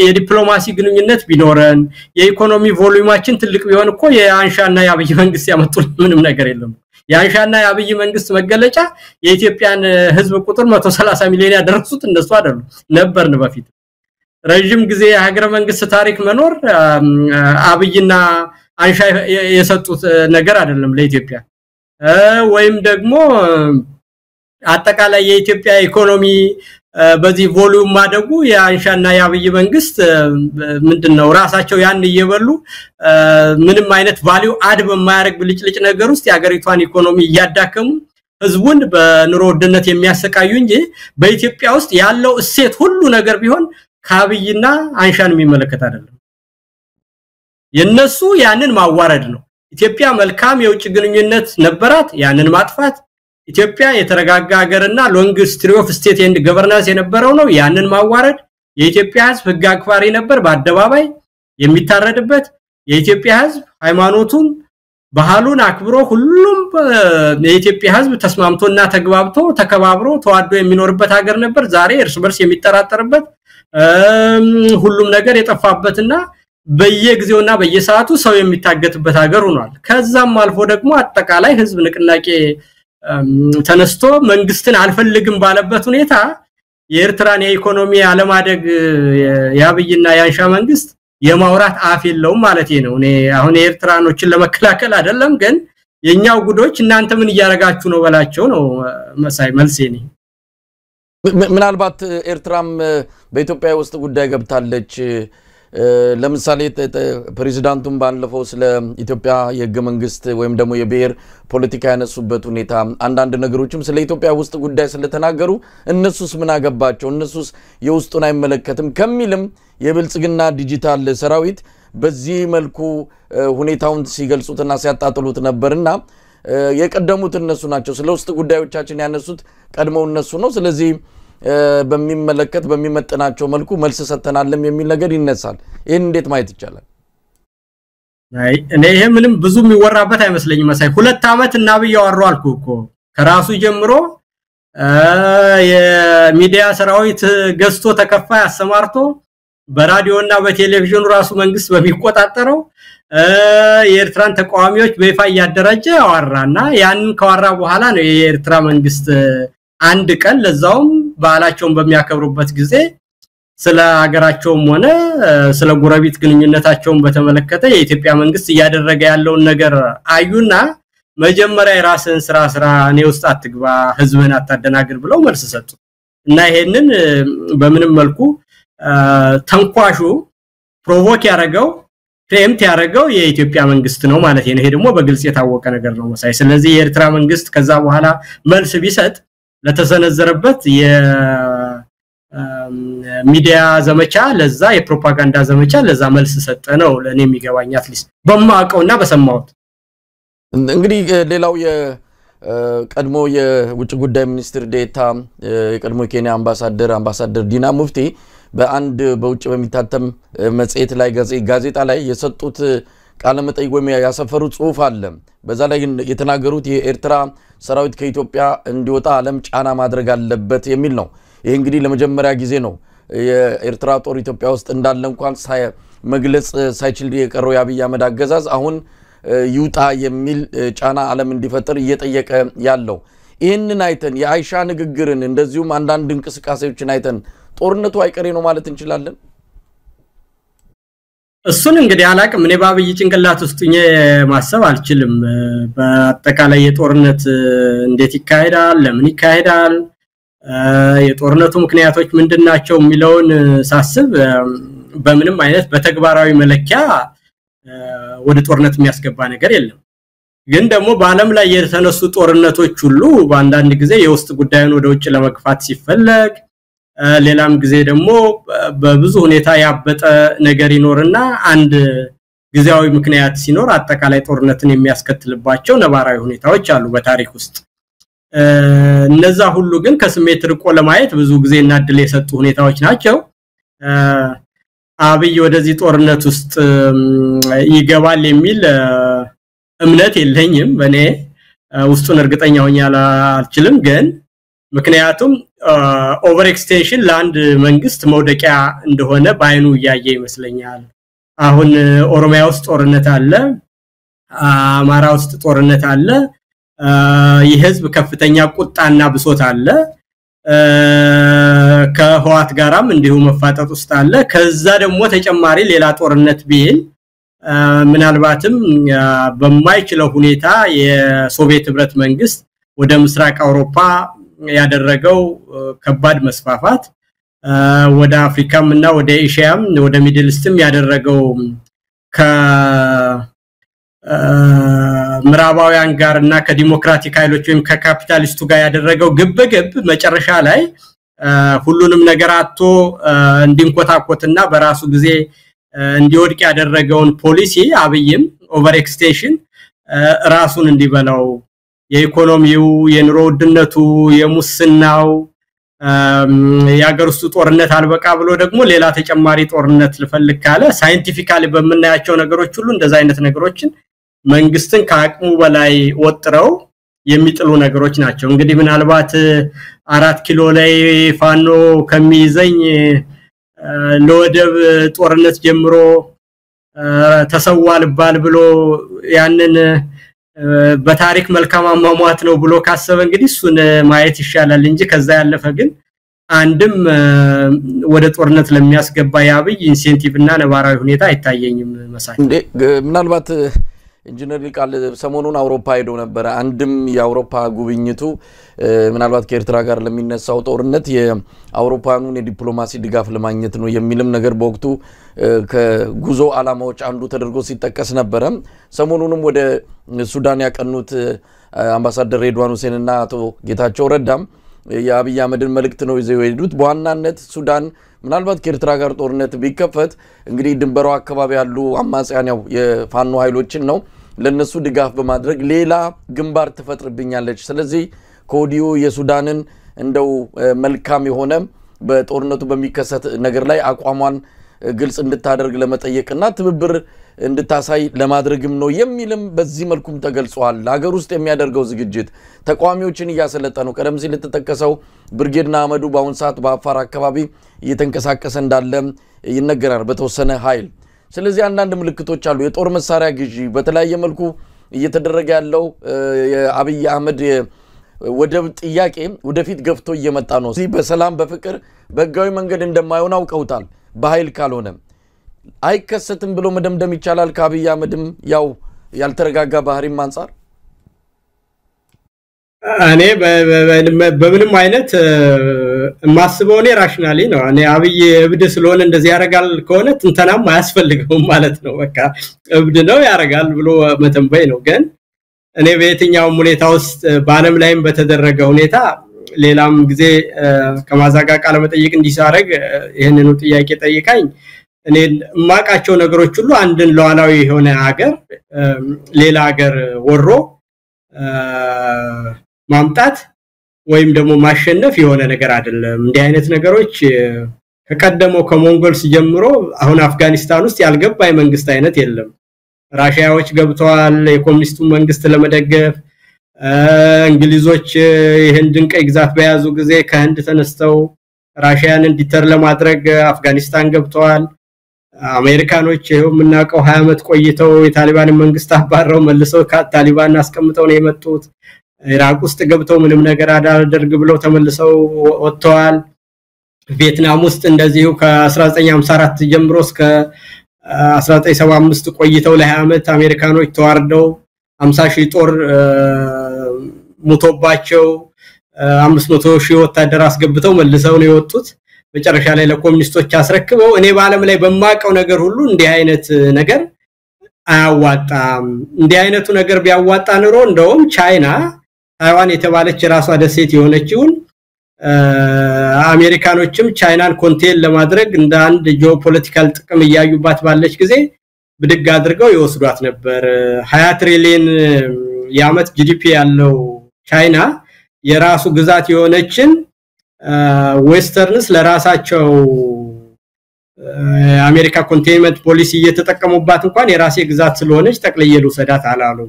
የዲፕሎማሲ ግንኙነት ቢኖረን የኢኮኖሚ ቮሉማችን ትልቅ ቢሆን እኮ የአንሻና የአብይ መንግስት ያመጡልን ምንም ነገር የለም የአንሻና የአብይ መንግስት መገለጫ የኢትዮጵያን ህዝብ ቁጥር 130 ሚሊዮን ያደረሱት እነሱ አይደሉም ነበርን በፊት ረጅም ጊዜ የሀገረ መንግስት ታሪክ መኖር አብይና አንሻ የሰጡት ነገር አይደለም ለኢትዮጵያ ወይም ደግሞ አጠቃላይ የኢትዮጵያ ኢኮኖሚ በዚህ ቮሉም ማደጉ የአንሻና የአብይ መንግስት ምንድነው ራሳቸው ያን እየበሉ ምንም አይነት ቫልዩ አድ በማያረግ ብልጭልጭ ነገር ውስጥ የሀገሪቷን ኢኮኖሚ ያዳከሙ ህዝቡን በኑሮ ውድነት የሚያሰቃዩ እንጂ በኢትዮጵያ ውስጥ ያለው እሴት ሁሉ ነገር ቢሆን ካብይና አንሻን የሚመለከት አይደለም የነሱ ያንን ማዋረድ ነው ኢትዮጵያ መልካም የውጭ ግንኙነት ነበራት ያንን ማጥፋት ኢትዮጵያ የተረጋጋ ሀገርና ሎንግ ሂስትሪ ኦፍ ስቴት ኤንድ ገቨርናንስ የነበረው ነው ያንን ማዋረድ የኢትዮጵያ ህዝብ ህግ አክባሪ ነበር በአደባባይ የሚታረድበት የኢትዮጵያ ህዝብ ሃይማኖቱን ባህሉን አክብሮ ሁሉም የኢትዮጵያ ህዝብ ተስማምቶና ተግባብቶ ተከባብሮ ተዋዶ የሚኖርበት ሀገር ነበር ዛሬ እርስ በርስ የሚጠራጠርበት ሁሉም ነገር የጠፋበትና በየጊዜውና በየሰዓቱ ሰው የሚታገትበት ሀገር ሆኗል ከዛም አልፎ ደግሞ አጠቃላይ ህዝብ ንቅናቄ ተነስቶ መንግስትን አልፈልግም ባለበት ሁኔታ የኤርትራን የኢኮኖሚ አለማደግ ያብይና ያንሻ መንግስት የማውራት አፍ የለውም ማለት ነው እኔ አሁን የኤርትራኖችን ለመከላከል አይደለም ግን የኛው ጉዶች እናንተ ምን ያያረጋችሁ ነው በላቸው ነው መሳይ መልሴ ነው ምናልባት ኤርትራም በኢትዮጵያ ውስጥ ጉዳይ ገብታለች ለምሳሌ ፕሬዝዳንቱም ባለፈው ስለ ኢትዮጵያ የህገ መንግስት ወይም ደግሞ የብሔር ፖለቲካ ያነሱበት ሁኔታ አንዳንድ ነገሮችም ስለ ኢትዮጵያ ውስጥ ጉዳይ ስለተናገሩ እነሱስ ምን አገባቸው እነሱስ የውስጡን አይመለከትም ከሚልም የብልጽግና ዲጂታል ሰራዊት በዚህ መልኩ ሁኔታውን ሲገልጹትና ሲያጣጥሉት ነበርና የቀደሙት እነሱ ናቸው ስለ ውስጥ ጉዳዮቻችን ያነሱት ቀድመው እነሱ ነው ስለዚህ በሚመለከት በሚመጥናቸው መልኩ መልስ ሰተናለም የሚል ነገር ይነሳል ይሄን እንዴት ማየት ይቻላል እኔ ይሄ ምንም ብዙ የሚወራበት አይመስለኝም መሳይ 2 አመት እና በያወራው አልኩ ከራሱ ጀምሮ የሚዲያ ሰራዊት ገዝቶ ተከፋይ አሰማርቶ በራዲዮና በቴሌቪዥን ራሱ መንግስት በሚቆጣጠረው የኤርትራን ተቋሚዎች በይፋ ያደረጀ አወራና ያንን ከወራ በኋላ ነው የኤርትራ መንግስት አንድ ቀን ለዛውም ባላቸውን በሚያከብሩበት ጊዜ ስለ ሀገራቸውም ሆነ ስለ ጎረቤት ግንኙነታቸውን በተመለከተ የኢትዮጵያ መንግስት ያደረገ ያለውን ነገር አዩና መጀመሪያ የራስን ስራ እኔ ውስጥ አትግባ ህዝብን አታደናግር ብለው መልስ ሰጡ እና ይሄንን በምንም መልኩ ተንኳሹ ፕሮቮክ ያረጋው ፕሬምት ያረጋው የኢትዮጵያ መንግስት ነው ማለት ነው ይሄ ደግሞ በግልጽ የታወቀ ነገር ነው መሳይ ስለዚህ የኤርትራ መንግስት ከዛ በኋላ መልስ ቢሰጥ ለተሰነዘረበት የሚዲያ ዘመቻ ለዛ የፕሮፓጋንዳ ዘመቻ ለዛ መልስ ሰጠ ነው ለኔ የሚገባኝ አትሊስት በማቀውና በሰማውት እንግዲህ ሌላው የቀድሞ የውጭ ጉዳይ ሚኒስትር ዴታ የቀድሞ የኬንያ አምባሳደር ዲና ሙፍቲ በአንድ በውጭ በሚታተም መጽሔት ላይ ጋዜጣ ላይ የሰጡት ቃለ መጠይቅ ወይም ያሰፈሩት ጽሁፍ አለ በዛ ላይ የተናገሩት የኤርትራ ሰራዊት ከኢትዮጵያ እንዲወጣ ዓለም ጫና ማድረግ አለበት የሚል ነው ይሄ እንግዲህ ለመጀመሪያ ጊዜ ነው የኤርትራ ጦር ኢትዮጵያ ውስጥ እንዳለ እንኳን መግለጽ ሳይችል የቀረው የአብይ አህመድ አገዛዝ አሁን ይውጣ የሚል ጫና ዓለም እንዲፈጠር እየጠየቀ ያለው ይሄንን አይተን የአይሻ ንግግርን እንደዚሁም አንዳንድ እንቅስቃሴዎችን አይተን ጦርነቱ አይቀሬ ነው ማለት እንችላለን እሱን እንግዲህ አላቅም እኔ ባብይ ጭንቅላት ውስጥኝ ማሰብ አልችልም በአጠቃላይ የጦርነት እንዴት ይካሄዳል ለምን ይካሄዳል የጦርነቱ ምክንያቶች ምንድናቸው የሚለውን ሳስብ በምንም አይነት በተግባራዊ መለኪያ ወደ ጦርነት የሚያስገባ ነገር የለም ግን ደግሞ በአለም ላይ የተነሱ ጦርነቶች ሁሉ በአንዳንድ ጊዜ የውስጥ ጉዳዩን ወደ ውጭ ለመግፋት ሲፈለግ ሌላም ጊዜ ደግሞ በብዙ ሁኔታ ያበጠ ነገር ይኖርና አንድ ጊዜያዊ ምክንያት ሲኖር አጠቃላይ ጦርነትን የሚያስከትልባቸው ነባራዊ ሁኔታዎች አሉ በታሪክ ውስጥ እነዛ ሁሉ ግን ከስሜት ርቆ ለማየት ብዙ ጊዜ እና ድል የሰጡ ሁኔታዎች ናቸው አብይ ወደዚህ ጦርነት ውስጥ ይገባል የሚል እምነት የለኝም በኔ ውስጡን እርግጠኛ ሆኜ አልችልም ግን ምክንያቱም ኦቨር ኤክስቴንሽን ላንድ መንግስት መውደቂያ እንደሆነ ባይኑ ያየ ይመስለኛል አሁን ኦሮሚያ ውስጥ ጦርነት አለ አማራ ውስጥ ጦርነት አለ የህዝብ ከፍተኛ ቁጣና ብሶት አለ ከህዋት ጋራም እንዲሁ መፋጠጥ ውስጥ አለ ከዛ ደግሞ ተጨማሪ ሌላ ጦርነት ቢል ምናልባትም በማይችለው ሁኔታ የሶቪየት ህብረት መንግስት ወደ ምስራቅ አውሮፓ ያደረገው ከባድ መስፋፋት ወደ አፍሪካም እና ወደ ኤሽያም ወደ ሚድል ኢስትም ያደረገው ምዕራባውያን ጋርና ከዲሞክራቲክ ኃይሎች ወይም ከካፒታሊስቱ ጋር ያደረገው ግብግብ መጨረሻ ላይ ሁሉንም ነገር አጥቶ እንዲንቆታቆትና በራሱ ጊዜ እንዲወድቅ ያደረገውን ፖሊሲ አብይም ኦቨር ኤክስቴንሽን ራሱን እንዲበላው የኢኮኖሚው የኑሮ ውድነቱ የሙስናው ያገርሱ ጦርነት አልበቃ ብሎ ደግሞ ሌላ ተጨማሪ ጦርነት ልፈልግ ካለ ሳይንቲፊካሊ በመናያቸው ነገሮች ሁሉ እንደዛ አይነት ነገሮችን መንግስትን ከአቅሙ በላይ ወጥረው የሚጥሉ ነገሮች ናቸው እንግዲህ ምናልባት 4 ኪሎ ላይ ፋኖ ከሚይዘኝ ለወደብ ጦርነት ጀምሮ ተሰዋል ባል ብሎ ያንን በታሪክ መልካም አሟሟት ነው ብሎ ካሰበ እንግዲህ እሱን ማየት ይሻላል እንጂ ከዛ ያለፈ ግን አንድም ወደ ጦርነት ለሚያስገባ ያብይ ኢንሴንቲቭ እና ነባራዊ ሁኔታ አይታየኝም መሳይ ምናልባት ኢንጂነር ሊቃል ሰሞኑን አውሮፓ ሄዶ ነበር አንድም የአውሮፓ ጉብኝቱ ምናልባት ከኤርትራ ጋር ለሚነሳው ጦርነት የአውሮፓኑን የዲፕሎማሲ ድጋፍ ለማግኘት ነው የሚልም ነገር በወቅቱ ከጉዞ አላማዎች አንዱ ተደርጎ ሲጠቀስ ነበር ሰሞኑንም ወደ ሱዳን ያቀኑት አምባሳደር ሬድዋን ሁሴንና አቶ ጌታቸው ረዳም የአብይ አህመድን መልእክት ነው ይዘው የሄዱት በዋናነት ሱዳን ምናልባት ከኤርትራ ጋር ጦርነት ቢከፈት እንግዲህ ድንበሩ አካባቢ ያሉ አማጽያን ያው የፋኖ ኃይሎችን ነው ለነሱ ድጋፍ በማድረግ ሌላ ግንባር ተፈጥርብኛለች ስለዚህ ኮዲዮ የሱዳንን እንደው መልካም የሆነ በጦርነቱ በሚከሰት ነገር ላይ አቋሟን ግልጽ እንድታደርግ ለመጠየቅና ትብብር እንድታሳይ ለማድረግም ነው የሚልም በዚህ መልኩም ተገልጿል ሀገር ውስጥ የሚያደርገው ዝግጅት ተቋሚዎችን ያሰለጠነው ቀደም ሲል ተጠቀሰው ብርጌድና አመዱ ባውን ሰዓት በአፋር አካባቢ እየተንቀሳቀሰ እንዳለ ይነገራል በተወሰነ ኃይል ስለዚህ አንዳንድ ምልክቶች አሉ የጦር መሳሪያ ግዢ በተለያየ መልኩ እየተደረገ ያለው የአብይ አህመድ ወደብ ጥያቄ ወደፊት ገፍቶ እየመጣ ነው በሰላም በፍቅር በህጋዊ መንገድ እንደማይሆን አውቀውታል በኃይል ካልሆነ አይከሰትም ብሎ መደምደም ይቻላል ከአብይ አህመድም ያው ያልተረጋጋ ባህሪም አንፃር እኔ በምንም አይነት ማስበው ነው ራሽናሊ ነው እኔ አብይ እብድ ስለሆነ እንደዚህ ያረጋል ከሆነ ትንተናም አያስፈልገውም ማለት ነው በቃ እብድ ነው ያረጋል ብሎ መተንበይ ነው ግን እኔ በየትኛው ሁኔታ ውስጥ በአለም ላይም በተደረገ ሁኔታ ሌላም ጊዜ ከማዛጋ ቃለ መጠይቅ እንዲሳረግ ይሄንኑ ጥያቄ ጠይቃኝ እኔ ማቃቸው ነገሮች ሁሉ አንድን ለዋላዊ የሆነ ሀገር ሌላ ሀገር ወሮ ማምጣት ወይም ደግሞ ማሸነፍ የሆነ ነገር አይደለም እንዲህ አይነት ነገሮች ከቀደመው ከሞንጎልስ ጀምሮ አሁን አፍጋኒስታን ውስጥ ያልገባ የመንግስት አይነት የለም ራሺያዎች ገብተዋል የኮሙኒስቱ መንግስት ለመደገፍ እንግሊዞች ይሄን ድንቅ ግዛት በያዙ ጊዜ ከህንድ ተነስተው ራሺያን እንዲተር ለማድረግ አፍጋኒስታን ገብተዋል አሜሪካኖች ይሄው ምናቀው 20 አመት ቆይተው የታሊባን መንግስት አባረው መልሰው ከታሊባን አስቀምጠው ነው የመጡት ኢራቅ ውስጥ ገብተው ምንም ነገር አዳርግ ብለው ተመልሰው ወጥተዋል ቪየትናም ውስጥ እንደዚሁ ከ1954 ጀምሮ እስከ 1975 ቆይተው ለ20 አመት አሜሪካኖች ተዋርደው 50,000 ጦር ሙቶባቸው 500,000 ወታደር አስገብተው መልሰው ነው የወጡት መጨረሻ ላይ ለኮሙኒስቶች አስረክበው እኔ በአለም ላይ በማቀው ነገር ሁሉ እንዲህ አይነት ነገር አያዋጣም እንዲህ አይነቱ ነገር ቢያዋጣ ኑሮ እንደውም ቻይና ታይዋን የተባለች ራሷ ደሴት የሆነችውን አሜሪካኖችም ቻይናን ኮንቴል ለማድረግ እንደ አንድ ጂኦፖለቲካል ጥቅም ያዩባት ባለች ጊዜ ብድግ አድርገው ይወስዷት ነበር 20 ትሪሊየን የአመት ጂዲፒ ያለው ቻይና የራሱ ግዛት የሆነችን ዌስተርንስ ለራሳቸው አሜሪካ ኮንቴንመንት ፖሊሲ እየተጠቀሙባት እንኳን የራሴ ግዛት ስለሆነች ተቅለየሉ ሰዳት አላሉ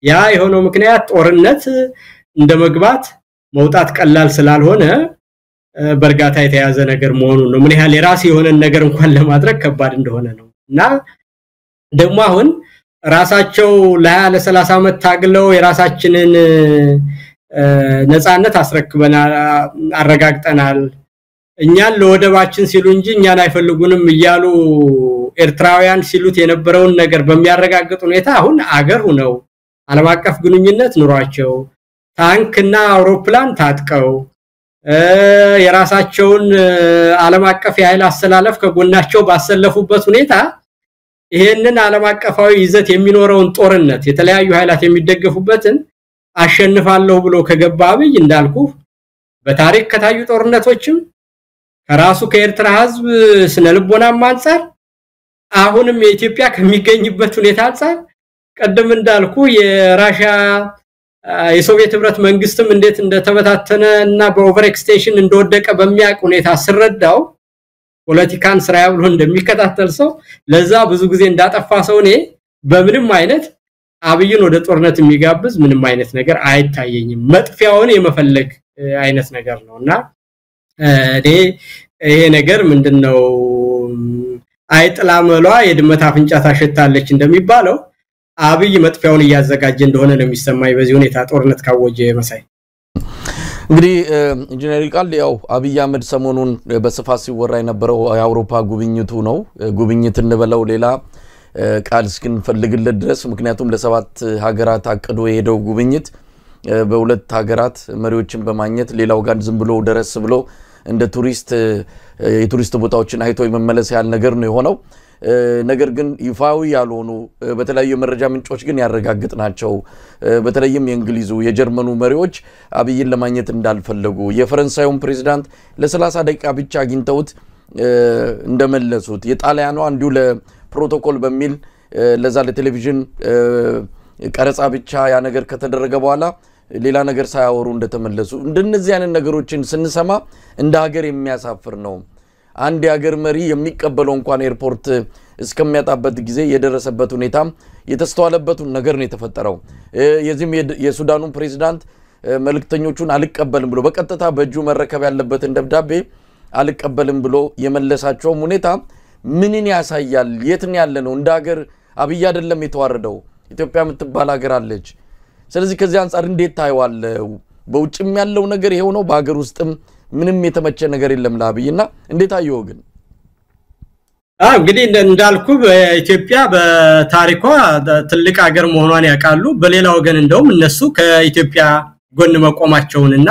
ያ የሆነው ምክንያት ጦርነት እንደመግባት መውጣት ቀላል ስላልሆነ በርጋታ የተያዘ ነገር መሆኑ ነው ምን ያህል የራስ የሆነ ነገር እንኳን ለማድረግ ከባድ እንደሆነ ነው እና ደግሞ አሁን ራሳቸው ለ30 ዓመት ታግለው የራሳችንን ነፃነት አስረክበናል አረጋግጠናል እኛን ለወደባችን ሲሉ እንጂ እኛን አይፈልጉንም ይያሉ ኤርትራውያን ሲሉት የነበረውን ነገር በሚያረጋግጥ ሁኔታ አሁን አገር ሆነው ዓለም አቀፍ ግንኙነት ኑሯቸው ታንክና አውሮፕላን ታጥቀው የራሳቸውን ዓለም አቀፍ የኃይል አስተላለፍ ከጎናቸው ባሰለፉበት ሁኔታ ይሄንን ዓለም አቀፋዊ ይዘት የሚኖረውን ጦርነት የተለያዩ ኃይላት የሚደገፉበትን አሸንፋለሁ ብሎ ከገባ አብይ እንዳልኩ በታሪክ ከታዩ ጦርነቶችም ከራሱ ከኤርትራ ህዝብ ስነልቦናም አንፃር አሁንም የኢትዮጵያ ከሚገኝበት ሁኔታ አንፃር ቀደም እንዳልኩ የራሺያ የሶቪየት ህብረት መንግስትም እንዴት እንደተበታተነ እና በኦቨር ኤክስቴንሽን እንደወደቀ በሚያቅ ሁኔታ ስረዳው ፖለቲካን ስራ ያብሎ እንደሚከታተል ሰው ለዛ ብዙ ጊዜ እንዳጠፋ ሰው እኔ በምንም አይነት አብይን ወደ ጦርነት የሚጋብዝ ምንም አይነት ነገር አይታየኝም መጥፊያውን የመፈለግ አይነት ነገር ነውና ይሄ ነገር ምንድነው አይጥላመሏ የድመት አፍንጫ ታሸታለች እንደሚባለው አብይ መጥፊያውን ያዘጋጀ እንደሆነ ነው የሚሰማይ በዚህ ሁኔታ ጦርነት ካወጀ መሳይ እንግዲህ ኢንጂነር ይልቃል ያው አብይ አህመድ ሰሞኑን በስፋት ሲወራ የነበረው የአውሮፓ ጉብኝቱ ነው ጉብኝት እንበለው ሌላ ቃል እስክንፈልግለት ድረስ ምክንያቱም ለሰባት ሀገራት አቅዶ የሄደው ጉብኝት በሁለት ሀገራት መሪዎችን በማግኘት ሌላው ጋር ዝም ብሎ ደረስ ብሎ እንደ ቱሪስት የቱሪስት ቦታዎችን አይቶ የመመለስ ያለ ነገር ነው የሆነው ነገር ግን ይፋዊ ያልሆኑ በተለያዩ መረጃ ምንጮች ግን ያረጋግጥናቸው በተለይም የእንግሊዙ የጀርመኑ መሪዎች አብይን ለማግኘት እንዳልፈለጉ የፈረንሳዩን ፕሬዝዳንት ለ30 ደቂቃ ብቻ አግኝተውት እንደመለሱት የጣሊያኑ አንዱ ለፕሮቶኮል በሚል ለዛ ለቴሌቪዥን ቀረጻ ብቻ ያ ነገር ከተደረገ በኋላ ሌላ ነገር ሳያወሩ እንደተመለሱ እንደነዚህ አይነት ነገሮችን ስንሰማ እንደ ሀገር የሚያሳፍር ነው አንድ የሀገር መሪ የሚቀበለው እንኳን ኤርፖርት እስከሚያጣበት ጊዜ የደረሰበት ሁኔታ የተስተዋለበት ነገር ነው የተፈጠረው የዚህም የሱዳኑን ፕሬዝዳንት መልክተኞቹን አልቀበልም ብሎ በቀጥታ በእጁ መረከብ ያለበትን ደብዳቤ አልቀበልም ብሎ የመለሳቸው ሁኔታ ምንን ያሳያል የትን ያለ ነው እንደ ሀገር አብይ አይደለም የተዋረደው ኢትዮጵያ የምትባል ሀገር አለች ስለዚህ ከዚህ አንፃር እንዴት ታይዋለው በውጭም ያለው ነገር ይሄው ነው በአገር ውስጥም ምንም የተመቸ ነገር የለም ለአብይና እንዴት አየው ግን እንግዲህ እንዳልኩ በኢትዮጵያ በታሪኳ ትልቅ ሀገር መሆኗን ያቃሉ በሌላ ወገን እንደውም እነሱ ከኢትዮጵያ ጎን መቆማቸውንና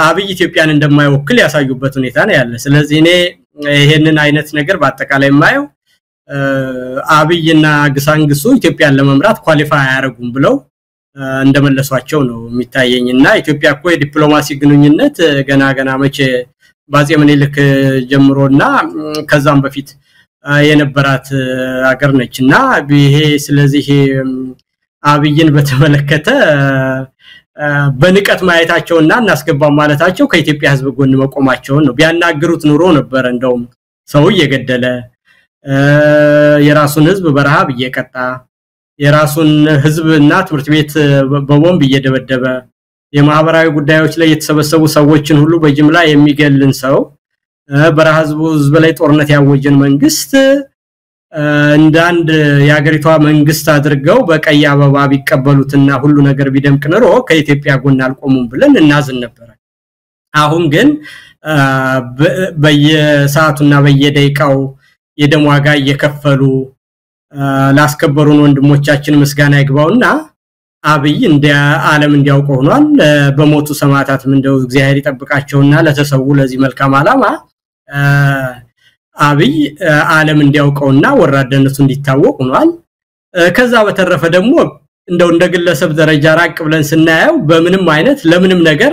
አብይ ኢትዮጵያን እንደማይወክል ያሳዩበት ሁኔታ ነው ያለ ስለዚህ እኔ ይሄንን አይነት ነገር በአጠቃላይ ማየው አብይና ግሳንግሱ ኢትዮጵያን ለመምራት ኳሊፋይ አያረጉም ብለው እንደመለሷቸው ነው የሚታየኝና ኢትዮጵያ እኮ የዲፕሎማሲ ግንኙነት ገና መቼ ባጼ ምኒልክ ጀምሮና ከዛም በፊት የነበራት ሀገር ነችና ይሄ ስለዚህ አብይን በተመለከተ በንቀት ማየታቸውና እናስገባው ማለታቸው ከኢትዮጵያ ህዝብ ጎን መቆማቸው ነው ቢያናግሩት ኑሮ ነበር እንደውም ሰው እየገደለ የራሱን ህዝብ በረሃብ እየቀጣ የራሱን ህዝብና ትምርት ቤት በቦምብ እየደበደበ የማህበራዊ ጉዳዮች ላይ የተሰበሰቡ ሰዎችን ሁሉ በጅምላ የሚገልን ሰው በራህዝቡ ህዝብ ላይ ጦርነት ያወጀን መንግስት እንዳንድ ያገሪቷ መንግስት አድርገው በቀይ አበባ ቢቀበሉትና ሁሉ ነገር ቢደምቅ ነው ከኢትዮጵያ ጎን አልቆሙም ብለን እናዝን ነበር አሁን ግን በየሰዓቱና በየደቂቃው የደም ዋጋ እየከፈሉ ላስከበሩን ወንድሞቻችን ምስጋና ይግባውና አብይ እንደ ዓለም እንዲያውቀው ሆኗል በሞቱ ሰማዕታትም እንደው እግዚአብሔር ይጠብቃቸውና ለተሰው ለዚህ መልካም ዓላማ አብይ ዓለም እንዲያውቀውና ወራደነቱ እንዲታወቅ ሆኗል ከዛ በተረፈ ደግሞ እንደው እንደግለሰብ ደረጃ ራቅ ብለን ስናየው በምንም አይነት ለምንም ነገር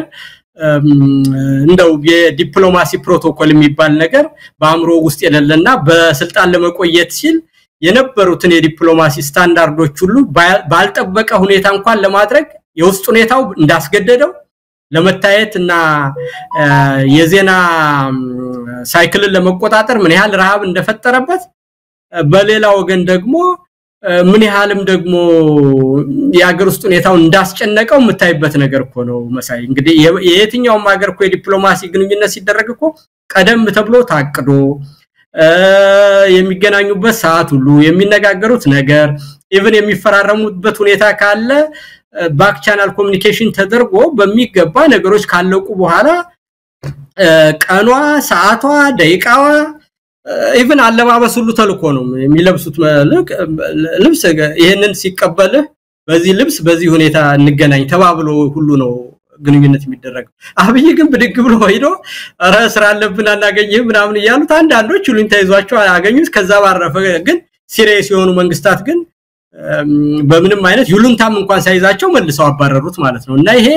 እንደው የዲፕሎማሲ ፕሮቶኮል የሚባል ነገር በአምሮ ውስጥ የሌለና በስልጣን ለመቆየት ሲል የነበሩትን የዲፕሎማሲ ስታንዳርዶች ሁሉ ባልጠበቀ ሁኔታ እንኳን ለማድረግ የውስጥ ሁኔታው እንዳስገደደው ለመታየትና የዜና ሳይክልን ለመቆጣጠር ምን ያህል ረሃብ እንደፈጠረበት በሌላ ወገን ደግሞ ምን ያህልም ደግሞ የአገር ውስጥ ሁኔታው እንዳስጨነቀው የምታይበት ነገር እኮ ነው መሳይ እንግዲህ የየትኛውም ሀገር እኮ የዲፕሎማሲ ግንኙነት ሲደረግ እኮ ቀደም ተብሎ ታቅዶ የሚገናኙበት ሰዓት ሁሉ የሚነጋገሩት ነገር ኢቭን የሚፈራረሙበት ሁኔታ ካለ ባክ ቻናል ኮሙኒኬሽን ተደርጎ በሚገባ ነገሮች ካለቁ በኋላ ቀኗ ሰዓቷ ደቂቃዋ ኢቭን አለባበስ ሁሉ ተልኮ ነው የሚለብሱት ልብስ ይሄንን ሲቀበል በዚህ ልብስ በዚህ ሁኔታ እንገናኝ ተባብሎ ሁሉ ነው ግንኙነት የሚደረግ አብይ ግን ብድግ ብሎ ሄዶ አረ ስራ አለብን አናገኝም ምናምን ይያሉት አንዳንዶች ሁሉን ተይዟቸው አገኙት ከዛ ባረፈ ግን ሲሪየስ የሆኑ መንግስታት ግን በምንም አይነት ይሉንታም እንኳን ሳይዛቸው መልሰው አባረሩት ማለት ነው እና ይሄ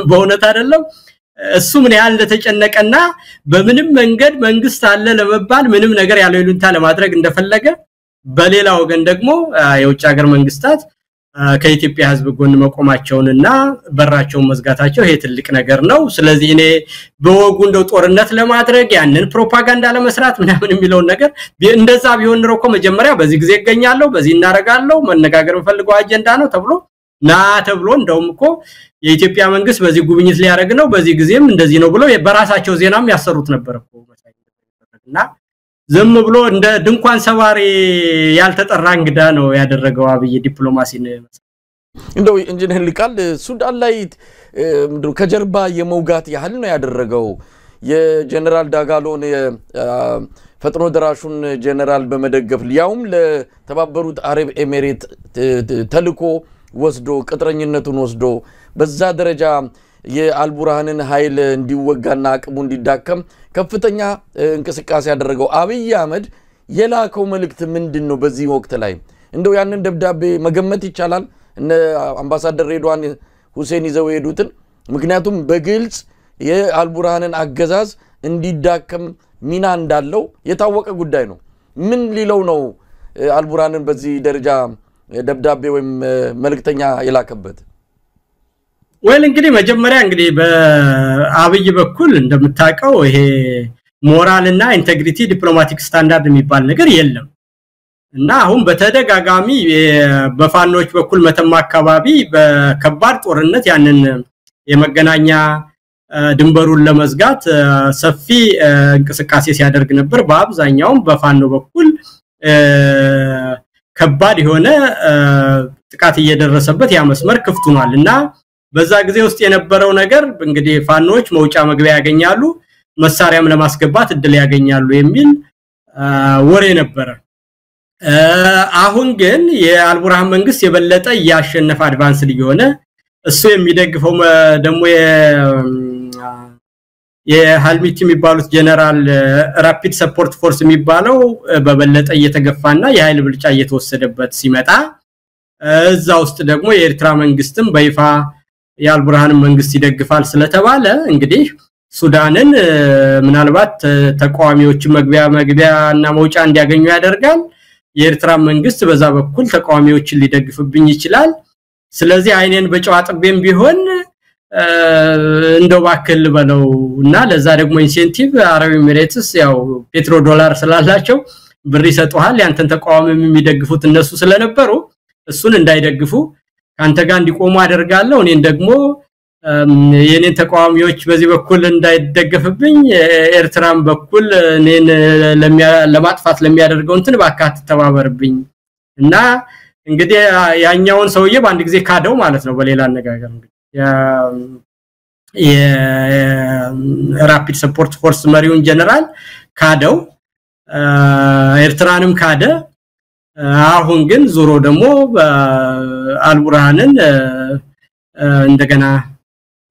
በእውነት አይደለም እሱ ምን ያህል እንደተጨነቀና በምንም መንገድ መንግስት አለ ለመባል ምንም ነገር ያለው ይሉንታ ለማድረግ እንደፈለገ በሌላ ወገን ደግሞ የውጭ ሀገር መንግስታት ከኢትዮጵያ ህዝብ ጎን መቆማቸውንና በራቸውን መዝጋታቸው ይሄ ትልቅ ነገር ነው ስለዚህ እኔ በወጉ እንደው ጦርነት ለማድረግ ያንን ፕሮፓጋንዳ ለመስራት ምናምን የሚለው ነገር እንደዛ ቢሆን ነው እኮ መጀመሪያ በዚህ ጊዜ ይገኛለው በዚህ እናረጋለው መነጋገር ፈልገው አጀንዳ ነው ተብሎ ተብሎ እንደውም እኮ የኢትዮጵያ መንግስት በዚህ ጉብኝት ሊያረግ ነው በዚህ ጊዜም እንደዚህ ነው ብሎ በራሳቸው ዜናም ያሰሩት ነበር እኮ እና ዝም ብሎ እንደ ድንኳን ሰባሪ ያልተጠራ እንግዳ ነው ያደረገው አብይ ዲፕሎማሲን እንደው ኢንጂነር ሊቃል ሱዳን ላይ ከጀርባ የመውጋት ያህል ነው ያደረገው የጀነራል ዳጋሎን ፈጥኖ ደራሹን ጀነራል በመደገፍ ሊያውም ለተባበሩት አረብ ኤሚሬት ተልኮ ወስዶ ቅጥረኝነቱን ወስዶ በዛ ደረጃ የአልቡርሃንን ኃይል እንዲወጋና አቅሙ እንዲዳከም ከፍተኛ እንቅስቃሴ ያደረገው አብይ አህመድ የላከው መልእክት ምንድነው በዚህ ወቅት ላይ እንደው ያንን ደብዳቤ መገመት ይቻላል እነ አምባሳደር ሬድዋን ሁሴን ይዘው ሄዱትን ምክንያቱም በግልጽ የአልቡርሃንን አገዛዝ እንዲዳከም ሚና እንዳለው የታወቀ ጉዳይ ነው ምን ሊለው ነው አልቡርሃንን በዚህ ደረጃ ደብዳቤ ወይም መልእክተኛ የላከበት ወል እንግዲህ መጀመሪያ እንግዲህ በአብይ በኩል እንደምታቀው ይሄ ሞራልና ኢንቴግሪቲ ዲፕሎማቲክ ስታንዳርድ የሚባል ነገር የለም እና አሁን በተደጋጋሚ በፋኖች በኩል መተማ አካባቢ በከባድ ጦርነት ያንን የመገናኛ ድንበሩን ለመዝጋት ሰፊ እንቅስቃሴ ሲያደርግ ነበር በአብዛኛው በፋኖ በኩል ከባድ የሆነ ጥቃት እየደረሰበት ያ መስመር ክፍት ሆኗልና በዛ ጊዜ ውስጥ የነበረው ነገር እንግዲህ ፋኖች መውጫ መግቢያ ያገኛሉ መሳሪያም ለማስገባት እድል ያገኛሉ የሚል ወሬ ነበር አሁን ግን የአልቡርሃን መንግስት የበለጠ ያሸነፈ አድቫንስ ሊሆነ እሱ የሚደግፈው ደግሞ የሃልሚቲ የሚባሉት ጀነራል ራፒድ ሰፖርት ፎርስ የሚባለው በበለጠ እየተገፋና የኃይል ብልጫ እየተወሰደበት ሲመጣ እዛ ውስጥ ደግሞ የኤርትራ መንግስትም በይፋ የአልቡርሃን መንግስት ይደግፋል ስለተባለ እንግዲህ ሱዳንን ምናልባት ተቃዋሚዎች መግቢያና መውጫ እንዲያገኙ ያደርጋል የኤርትራ መንግስት በዛ በኩል ተቃዋሚዎችን ሊደግፍብኝ ይችላል ስለዚህ አይኔን በጨዋጥቤም ቢሆን እንደው ባክል በለውና ለዛ ደግሞ ኢንሴንቲቭ አረብ ኤሚሬትስ ያው ፔትሮ ዶላር ስላላቸው ብር ይሰጡሃል ያንተን ተቃዋሚ የሚደግፉት እነሱ ስለነበሩ እሱን እንዳይደግፉ ካንተ ጋር እንዲቆሙ አደርጋለሁ እኔን ደግሞ የኔን ተቃዋሚዎች በዚህ በኩል እንዳይደገፍብኝ ኤርትራም በኩል እኔን ለማጥፋት ለሚያደርገው እንትን ባካት ተባበርብኝ እና እንግዲህ ያኛውን ሰውዬ በአንድ ጊዜ ካደው ማለት ነው በሌላ አነጋገር እንግዲህ የራፒድ ሰፖርት ፎርስ መሪውን ጀነራል ካደው ኤርትራንም ካደ አሁን ግን ዙሮ ደግሞ አልቡርሃንን እንደገና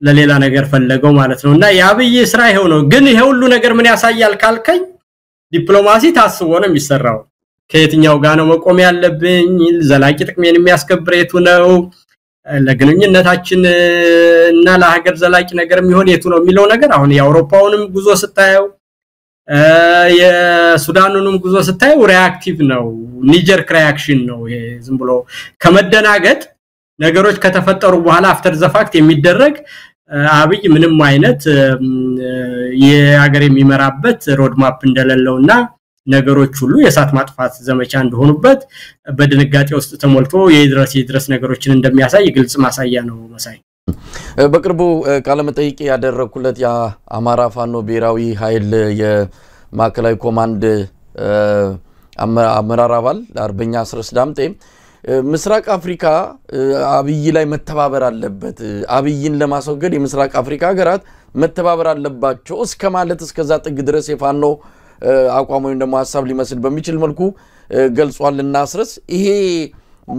ለሌላ ነገር ፈለገው ማለት ነውና ያብይ ስራ ይሄው ነው ግን ይሄ ሁሉ ነገር ምን ያሳያል ካልከኝ ዲፕሎማሲ ታስቦ ነው የሚሰራው ከየትኛው ጋር ነው መቆም ያለብኝ ዘላቂ ጥቅሜን የሚያስከብር የቱ ነው ለግንኙነታችን እና ለሀገር ዘላቂ ነገር የሚሆን የቱ ነው የሚለው ነገር አሁን የአውሮፓውንም ጉዞ ስታየው የሱዳኑንም ጉዞ ስታየው ሪአክቲቭ ነው ኒጀር ሪአክሽን ነው ይሄ ዝም ብሎ ከመደናገጥ ነገሮች ከተፈጠሩ በኋላ አፍተር ዘ ፋክት የሚደረግ አብይ ምንም አይነት የሀገር የሚመራበት ሮድ ማፕ እንደሌለውና ነገሮች ሁሉ የሳት ማጥፋት ዘመቻ እንደሆኑበት በድንጋጤ ውስጥ ተሞልቶ የድረስ ነገሮችን እንደሚያሳይ ግልጽ ማሳያ ነው መሳይ በቅርቡ ቃለ መጠይቅ ያደረኩለት የአማራ ፋኖ ብሔራዊ ኃይል የማዕከላዊ ኮማንድ አመራር አባል አርበኛ አስረስ ዳምጤ ምስራቅ አፍሪካ አብይ ላይ መተባበር አለበት አብይን ለማስወገድ የምስራቅ አፍሪካ ሀገራት መተባበር አለባቸው እስከ ማለት እስከዛ ጥግ ድረስ የፋኖ አቋም ወይም ደግሞ ሐሳብ ሊመስል በሚችል መልኩ ገልጿልና አስረስ ይሄ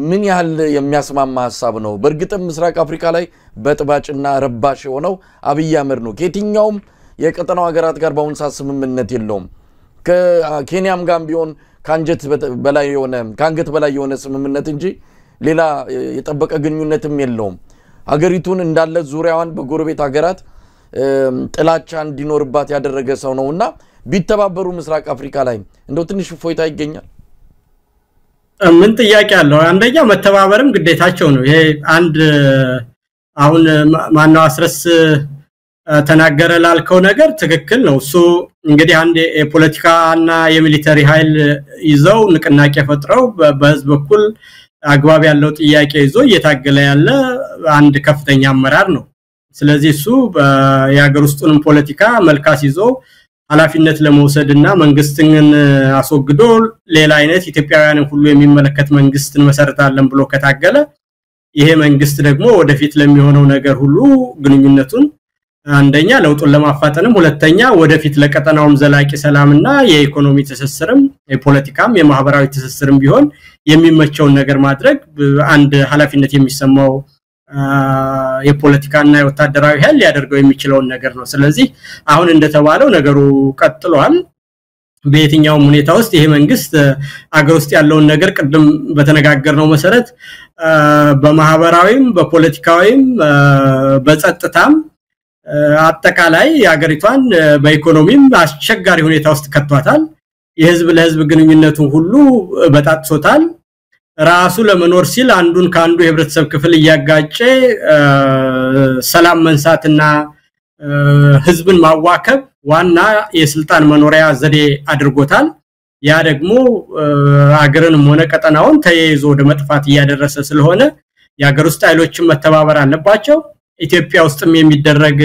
ምን ያህል የሚያስማማ ሐሳብ ነው በርግጥም ምስራቅ አፍሪካ ላይ በጥባጭና ረባሽ ሆነው አብይ አህመድ ነው ከየትኛውም የቀጠናው ሀገራት ጋር በአሁን ሰዓት ስምምነት የለውም ከኬንያም ጋር ቢሆን ካንጀት በላይ የሆነ ስምምነት እንጂ ሌላ የጠበቀ ግንኙነትም የለውም ሀገሪቱን እንዳለ ዙሪያዋን በጎረቤት ሀገራት ጥላቻ እንዲኖርባት ያደረገ ሰው ነውና ቢተባበሩ ምስራቅ አፍሪካ ላይ እንደው ትንሽ ፎይታ ይገኛል ምን ጥያቄ አለው አንደኛ መተባበርም ግዴታቸው ነው ይሄ አንድ አሁን ማናው አስረስ ተናገረ ላልከው ነገር ትክክል ነው እሱ እንግዲህ አንድ የፖለቲካና የሚሊተሪ ኃይል ይዘው ንቅናቄ ፈጥረው በህዝብ በኩል አግባብ ያለው ጥያቄ ይዞ እየታገለ ያለ አንድ ከፍተኛ አመራር ነው ስለዚህ እሱ የሀገር ውስጡንም ፖለቲካ መልካስ ይዞ ኃላፊነት ለመውሰድና መንግስትን አስወግዶ ሌላ አይነት ኢትዮጵያውያንን ሁሉ የሚመለከት መንግስትን መሰረታለን ብሎ ከታገለ ይሄ መንግስት ደግሞ ወደፊት ለሚሆነው ነገር ሁሉ ግንኙነቱን አንደኛ ለውጡን ለማፋጠንም ሁለተኛ ወደፊት ለቀጠናውም ዘላቂ ሰላምና የኢኮኖሚ ትስስርም የፖለቲካም የማህበራዊ ትስስርም ቢሆን የሚመቸውን ነገር ማድረግ አንድ ኃላፊነት የሚሰማው የፖለቲካና የወታደራዊ ኃይል ያደርገው የሚችለውን ነገር ነው ስለዚህ አሁን እንደተባለው ነገሩ ቀጥሏል በየትኛውም ሁኔታ ውስጥ ይሄ መንግስት አገር ውስጥ ያለውን ነገር ቀደም በተነጋገርነው መሰረት በማህበራዊም በፖለቲካዊም በጸጥታም አጠቃላይ ያገሪቷን በኢኮኖሚም አስቸጋሪ ሁኔታ ውስጥ ከቷታል የህዝብ ለህዝብ ግንኙነቱን ሁሉ በጣጥሶታል ራሱ ለመኖር ሲል አንዱን ካንዱ የህብረተሰብ ክፍል ያጋጨ ሰላም መንሳትና ህዝብን ማዋከብ ዋና የስልጣን መኖሪያ ዘዴ አድርጎታል ያ ደግሞ አገርንም ሆነ ቀጠናውን ተያይዞ ወደ መጥፋት ያደረሰ ስለሆነ ያገር ውስጥ ኃይሎችን መተባበር አለባቸው ኢትዮጵያ ውስጥም የሚደረግ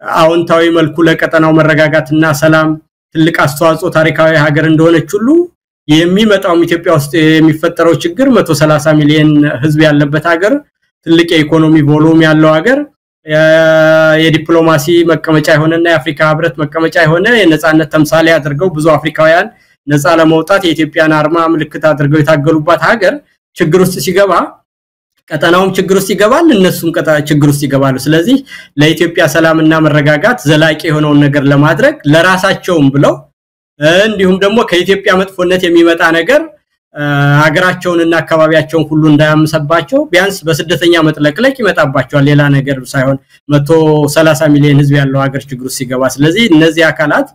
አዎንታዊ መልኩ ለቀጠናው መረጋጋትና ሰላም ትልቅ አስተዋጽኦ ታሪካዊ ሀገር እንደሆነች ሁሉ የሚመጣው ኢትዮጵያ ውስጥ የሚፈጠረው ችግር 130 ሚሊዮን ህዝብ ያለበት ሀገር ትልቅ የኢኮኖሚ ቮሉም ያለው ሀገር የዲፕሎማሲ መቀመጫ የሆነና የአፍሪካ ህብረት መቀመጫ የሆነ የነጻነት ተምሳሌ አድርገው ብዙ አፍሪካውያን ነጻ ለመውጣት የኢትዮጵያን አርማ ምልክት አድርገው የታገሉባት ሀገር ችግር ውስጥ ሲገባ ቀጠናውም ችግር ውስጥ ይገባል እነሱም ችግር ውስጥ ይገባሉ ስለዚህ ለኢትዮጵያ ሰላምና መረጋጋት ዘላቂ የሆነውን ነገር ለማድረግ ለራሳቸውም ብለው እንዲሁም ደግሞ ከኢትዮጵያ መጥፎነት የሚመጣ ነገር ሀገራቸውንና አካባቢያቸውን ሁሉ እንዳያምሰባቸው ቢያንስ በስደተኛ መጥለቅለቅ ይመጣባቸዋል ሌላ ነገር ሳይሆን 130 ሚሊዮን ህዝብ ያለው ሀገር ችግር ውስጥ ሲገባ ስለዚህ እነዚህ አካላት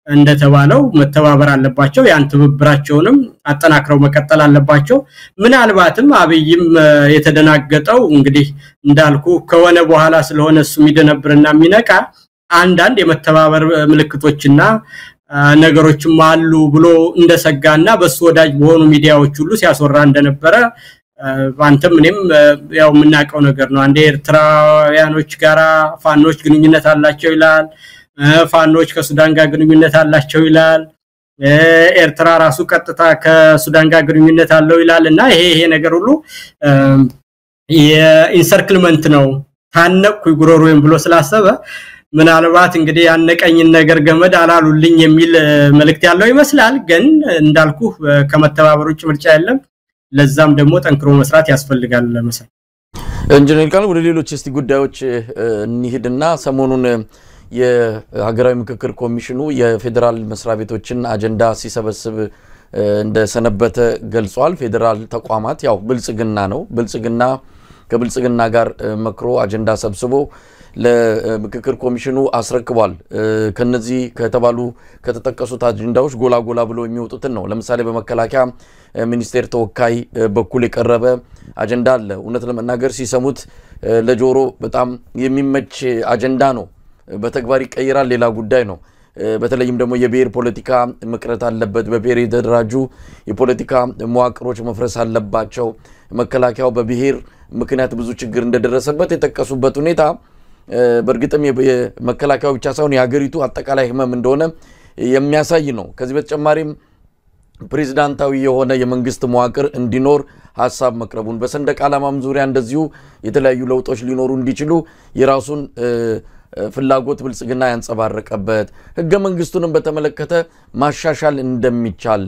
እንደተባለው መተባበር አለባቸው ያን ትብብራቸውንም አጠናክረው መቀጠል አለባቸው ምናልባትም አብይም የተደናገጠው እንግዲህ እንዳልኩ ከሆነ በኋላ ስለሆነ እሱ የሚደነብርና የሚነቃ አንዳንድ የመተባበር ምልክቶችና ነገሮችም አሉ ብሎ እንደሰጋና በሱ ወዳጅ በሆኑ ሚዲያዎች ሁሉ ሲያስወራ እንደነበረ አንተም እኔም ያው ምናቀው ነገር ነው አንዴ ኤርትራውያኖች ጋራ ፋኖች ግንኙነት አላቸው ይላል ፋኖች ከሱዳን ጋር ግንኙነት አላቸው ይላል ኤርትራ ራሱ ቀጥታ ከሱዳን ጋር ግንኙነት አለው ይላልና ይሄ ነገር ሁሉ የኢንሰርክልመንት ነው ታነቁ ጉሮሮን ብሎ ስላሰበ ምናልባት እንግዲህ ያነቀኝን ነገር ገመድ አላሉልኝ የሚል መልእክት ያለው ይመስላል ግን እንዳልኩ ከመተባበሩ ውጭ ምርጫ የለም ለዛም ደግሞ ጠንክሮ መስራት ያስፈልጋል ለምሳሌ ኢንጂነር ቃል ወደ ሌሎች እስቲ ጉዳዮች እንሂድና ሰሞኑን የሀገራዊ ምክክር ኮሚሽኑ የፌደራል መስሪያ ቤቶችን አጀንዳ ሲሰበስብ እንደሰነበተ ገልጿል ፌደራል ተቋማት ያው ብልጽግና ነው ብልጽግና ከብልጽግና ጋር መክሮ አጀንዳ ሰብስቦ ለምክክር ኮሚሽኑ አስረክቧል ከነዚህ ከተባሉ ከተጠቀሱት አጀንዳዎች ጎላ ብሎ የሚወጡትን ነው ለምሳሌ በመከላከያ ሚኒስቴር ተወካይ በኩል የቀረበ አጀንዳ አለ እውነት ለመናገር ሲሰሙት ለጆሮ በጣም የሚመች አጀንዳ ነው በተግባር ይቀየራል ሌላ ጉዳይ ነው በተለይም ደግሞ የብሔር ፖለቲካ መቅረት አለበት በብሔር የተደራጁ የፖለቲካ መዋቅሮች መፍረስ አለባቸው መከላከያው በብሔር ምክንያት ብዙ ችግር እንደደረሰበት የተከሱበት ሁኔታ በርግጥም የመከላከያው ብቻ ሳይሆን የሀገሪቱ አጠቃላይ ህመም እንደሆነ የሚያሳይ ነው ከዚህ በተጨማሪም ፕሬዝዳንታዊ የሆነ የመንግስት መዋቅር እንዲኖር ሐሳብ መቅረቡን በሰንደቅ ዓላማም ዙሪያ እንደዚሁ የተለያዩ ለውጦች ሊኖሩ እንዲችሉ የራሱን ፍላጎት ብልጽግና ያንጸባረቀበት ህገ መንግስቱንም በተመለከተ ማሻሻል እንደሚቻል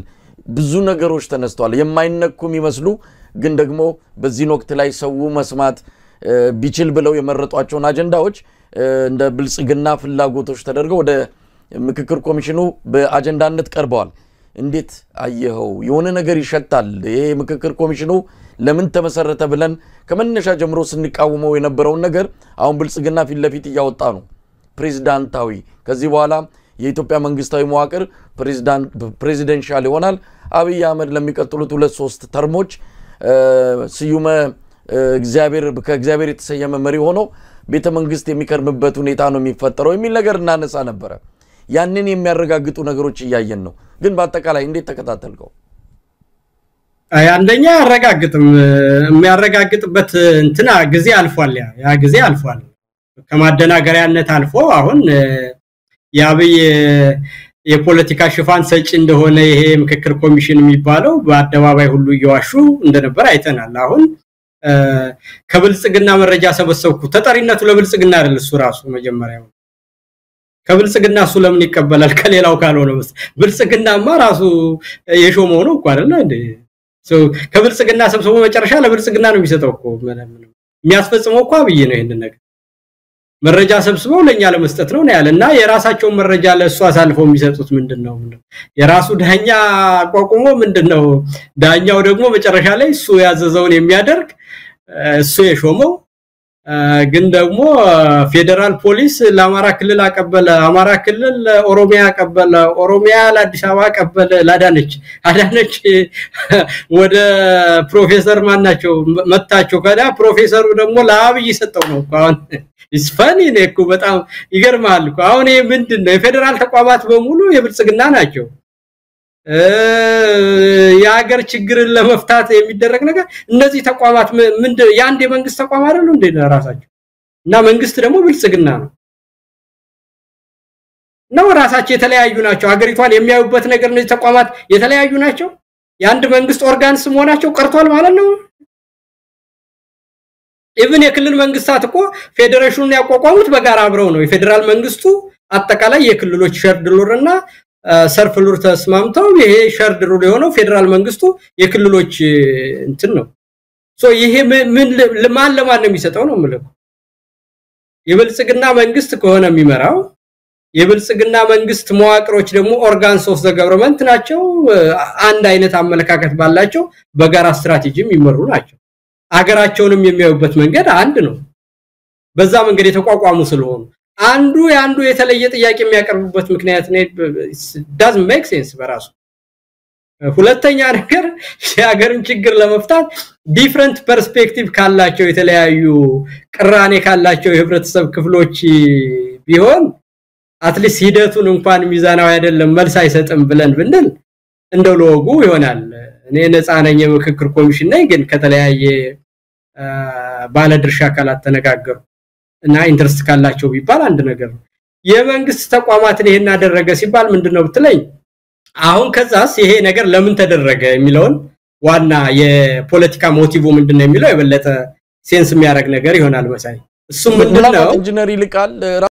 ብዙ ነገሮች ተነስተዋል የማይነኩም ይመስሉ ግን ደግሞ በዚህ ወቅት ላይ ሰው መስማት ቢችል ብለው የመረጧቸውን አጀንዳዎች እንደ ብልጽግና ፍላጎቶች ተደርገው ወደ ምክክር ኮሚሽኑ በአጀንዳነት ቀርበዋል እንዴት አየኸው የሆነ ነገር ይሸታል ይሄ ምክክር ኮሚሽኑ ለምን ተመሰረተ ብለን ከመነሻ ጀምሮ ስንቃወመው የነበረውን ነገር አሁን ብልጽግና ፊት ለፊት ያወጣ ነው ፕሬዝዳንታዊ ከዚህ በኋላ የኢትዮጵያ መንግስታዊ መዋቅር ፕሬዚደንሻል ይሆናል አብይ አህመድ ለሚቀጥሉት 2-3 ተርሞች ስዩመ ከእግዚአብሔር የተሰየመ መሪ ሆኖ ቤተ መንግስት የሚከርምበት ሁኔታ ነው የሚፈጠረው የሚል ነገር እናነሳ ነበር ያንን የሚያረጋግጡ ነገሮች ያያየን ነው ግን በአጠቃላይ እንዴት ተከታተልከው አንደኛ አረጋግጥም የሚያረጋግጥበት እንትና ጊዜ አልፏል ያ ጊዜ አልፏል ከማደናገሪያነት አልፎ አሁን ያብይ የፖለቲካ ሽፋን ሰጪ እንደሆነ ይሄ ምክክር ኮሚሽን የሚባለው በአደባባይ ሁሉ እየዋሹ እንደነበር አይተናል አሁን ከብልጽግና መረጃ ሰበሰብኩ ተጠሪነቱ ለብልጽግና አይደል እሱ ራሱ መጀመሪያው ከብልጽግና እሱ ለምን ይቀበላል ከሌላው ካልሆነ ብልጽግናማ ራሱ የሾመው ነው እኮ አይደል እንዴ ከብልጽግና ሰብስቦ መጨረሻ ለብልጽግና ነው የሚሰጠው እኮ የሚያስፈጽመው እኮ አብይ ነው ይሄን ነገር መረጃ ሰብስበው ለኛ ለመስጠት ነው ያለና የራሳቸው መረጃ ለእሱ አሳልፈው የሚሰጡት ምንድነው የራሱ ዳኛ አቋቁሞ ምንድነው ዳኛው ደግሞ መጨረሻ ላይ እሱ ያዘዘውን የሚያደርግ እሱ የሾመው ግን ደግሞ ፌደራል ፖሊስ ለአማራ ክልል አቀበለ አማራ ክልል ለኦሮሚያ አቀበለ ኦሮሚያ ለአዲስ አበባ አቀበለ ላዳነች ወደ ፕሮፌሰር ማናቸው መታቸው ከዳ ፕሮፌሰሩ ደግሞ ለአብይ ሰጠው ነው አሁን እስፋኒ ነኩ በጣም ይገርማል እኮ አሁን ይሄ ምንድነው የፌደራል ተቋማት በሙሉ የብልጽግና ናቸው የሀገር ችግርን ለመፍታት የሚደረግ ነገር እነዚህ ተቋማት ምንድነው ያንድ የመንግስት ተቋም አይደሉ እንዴ ራሳቸው እና መንግስት ደግሞ ብልጽግና ነው ራሳቸው የተለያዩ ናቸው ሀገሪቷን የሚያዩበት ነገር እነዚህ ተቋማት የተለያዩ ናቸው ያንድ መንግስት ኦርጋንስ መሆናቸው ቀርቷል ማለት ነው ኢቭን የክልል መንግስታት እኮ ፌዴሬሽኑን ያቋቋሙት በጋራ አብረው ነው የፌደራል መንግስቱ አጠቃላይ የክልሎች ሸርድሉርና ሰርፍሉር ተስማምተው ይሄ ሸርድሉር የሆነው ፌደራል መንግስቱ የክልሎች እንትን ነው ይሄ ምን ለማን ነው የሚሰጠው ነው ማለት የብልጽግና መንግስት ከሆነ የሚመራው የብልጽግና መንግስት መዋቅሮች ደግሞ ኦርጋንስ ኦፍ ዘ ገቨርንመንት ናቸው አንድ አይነት አመለካከት ባላቸው በጋራ ስትራቴጂም ይመሩ ናቸው አገራቸውንም የሚያዩበት መንገድ አንድ ነው በዛ መንገድ የተቋቋሙ ስለሆኑ አንዱ የተለየ ጥያቄ የሚያቀርቡበት ምክንያት ነው doesn't make sense በራሱ ሁለተኛ ነገር የሀገርን ችግር ለመፍታት ዲፈረንት ፐርስፔክቲቭ ካላቸው የተለያዩ ቅራኔ ካላቸው የህብረተሰብ ክፍሎች ቢሆን አትሊስት ሂደቱን እንኳን ሚዛናዊ አይደለም መልስ አይሰጥም ብለን ብንል እንደው ለወጉ ይሆናል እኔ ነፃ ነኝ የምክክር ኮሚሽን ነኝ ግን ከተለያየ ባለድርሻ አካላት ተነጋገሩ እና ኢንተረስት ካላቸው ቢባል አንድ ነገር ነው የመንግስት ተቋማትን ይሄን አደረገ ሲባል ምንድነው ብትለኝ አሁን ከዛስ ይሄ ነገር ለምን ተደረገ የሚለውን ዋና የፖለቲካ ሞቲቭ ምንድነው የሚለው የበለጠ ሴንስ የሚያደርግ ነገር ይሆናል መሳይ እሱ ምንድነው ኢንጂነር ይልቃል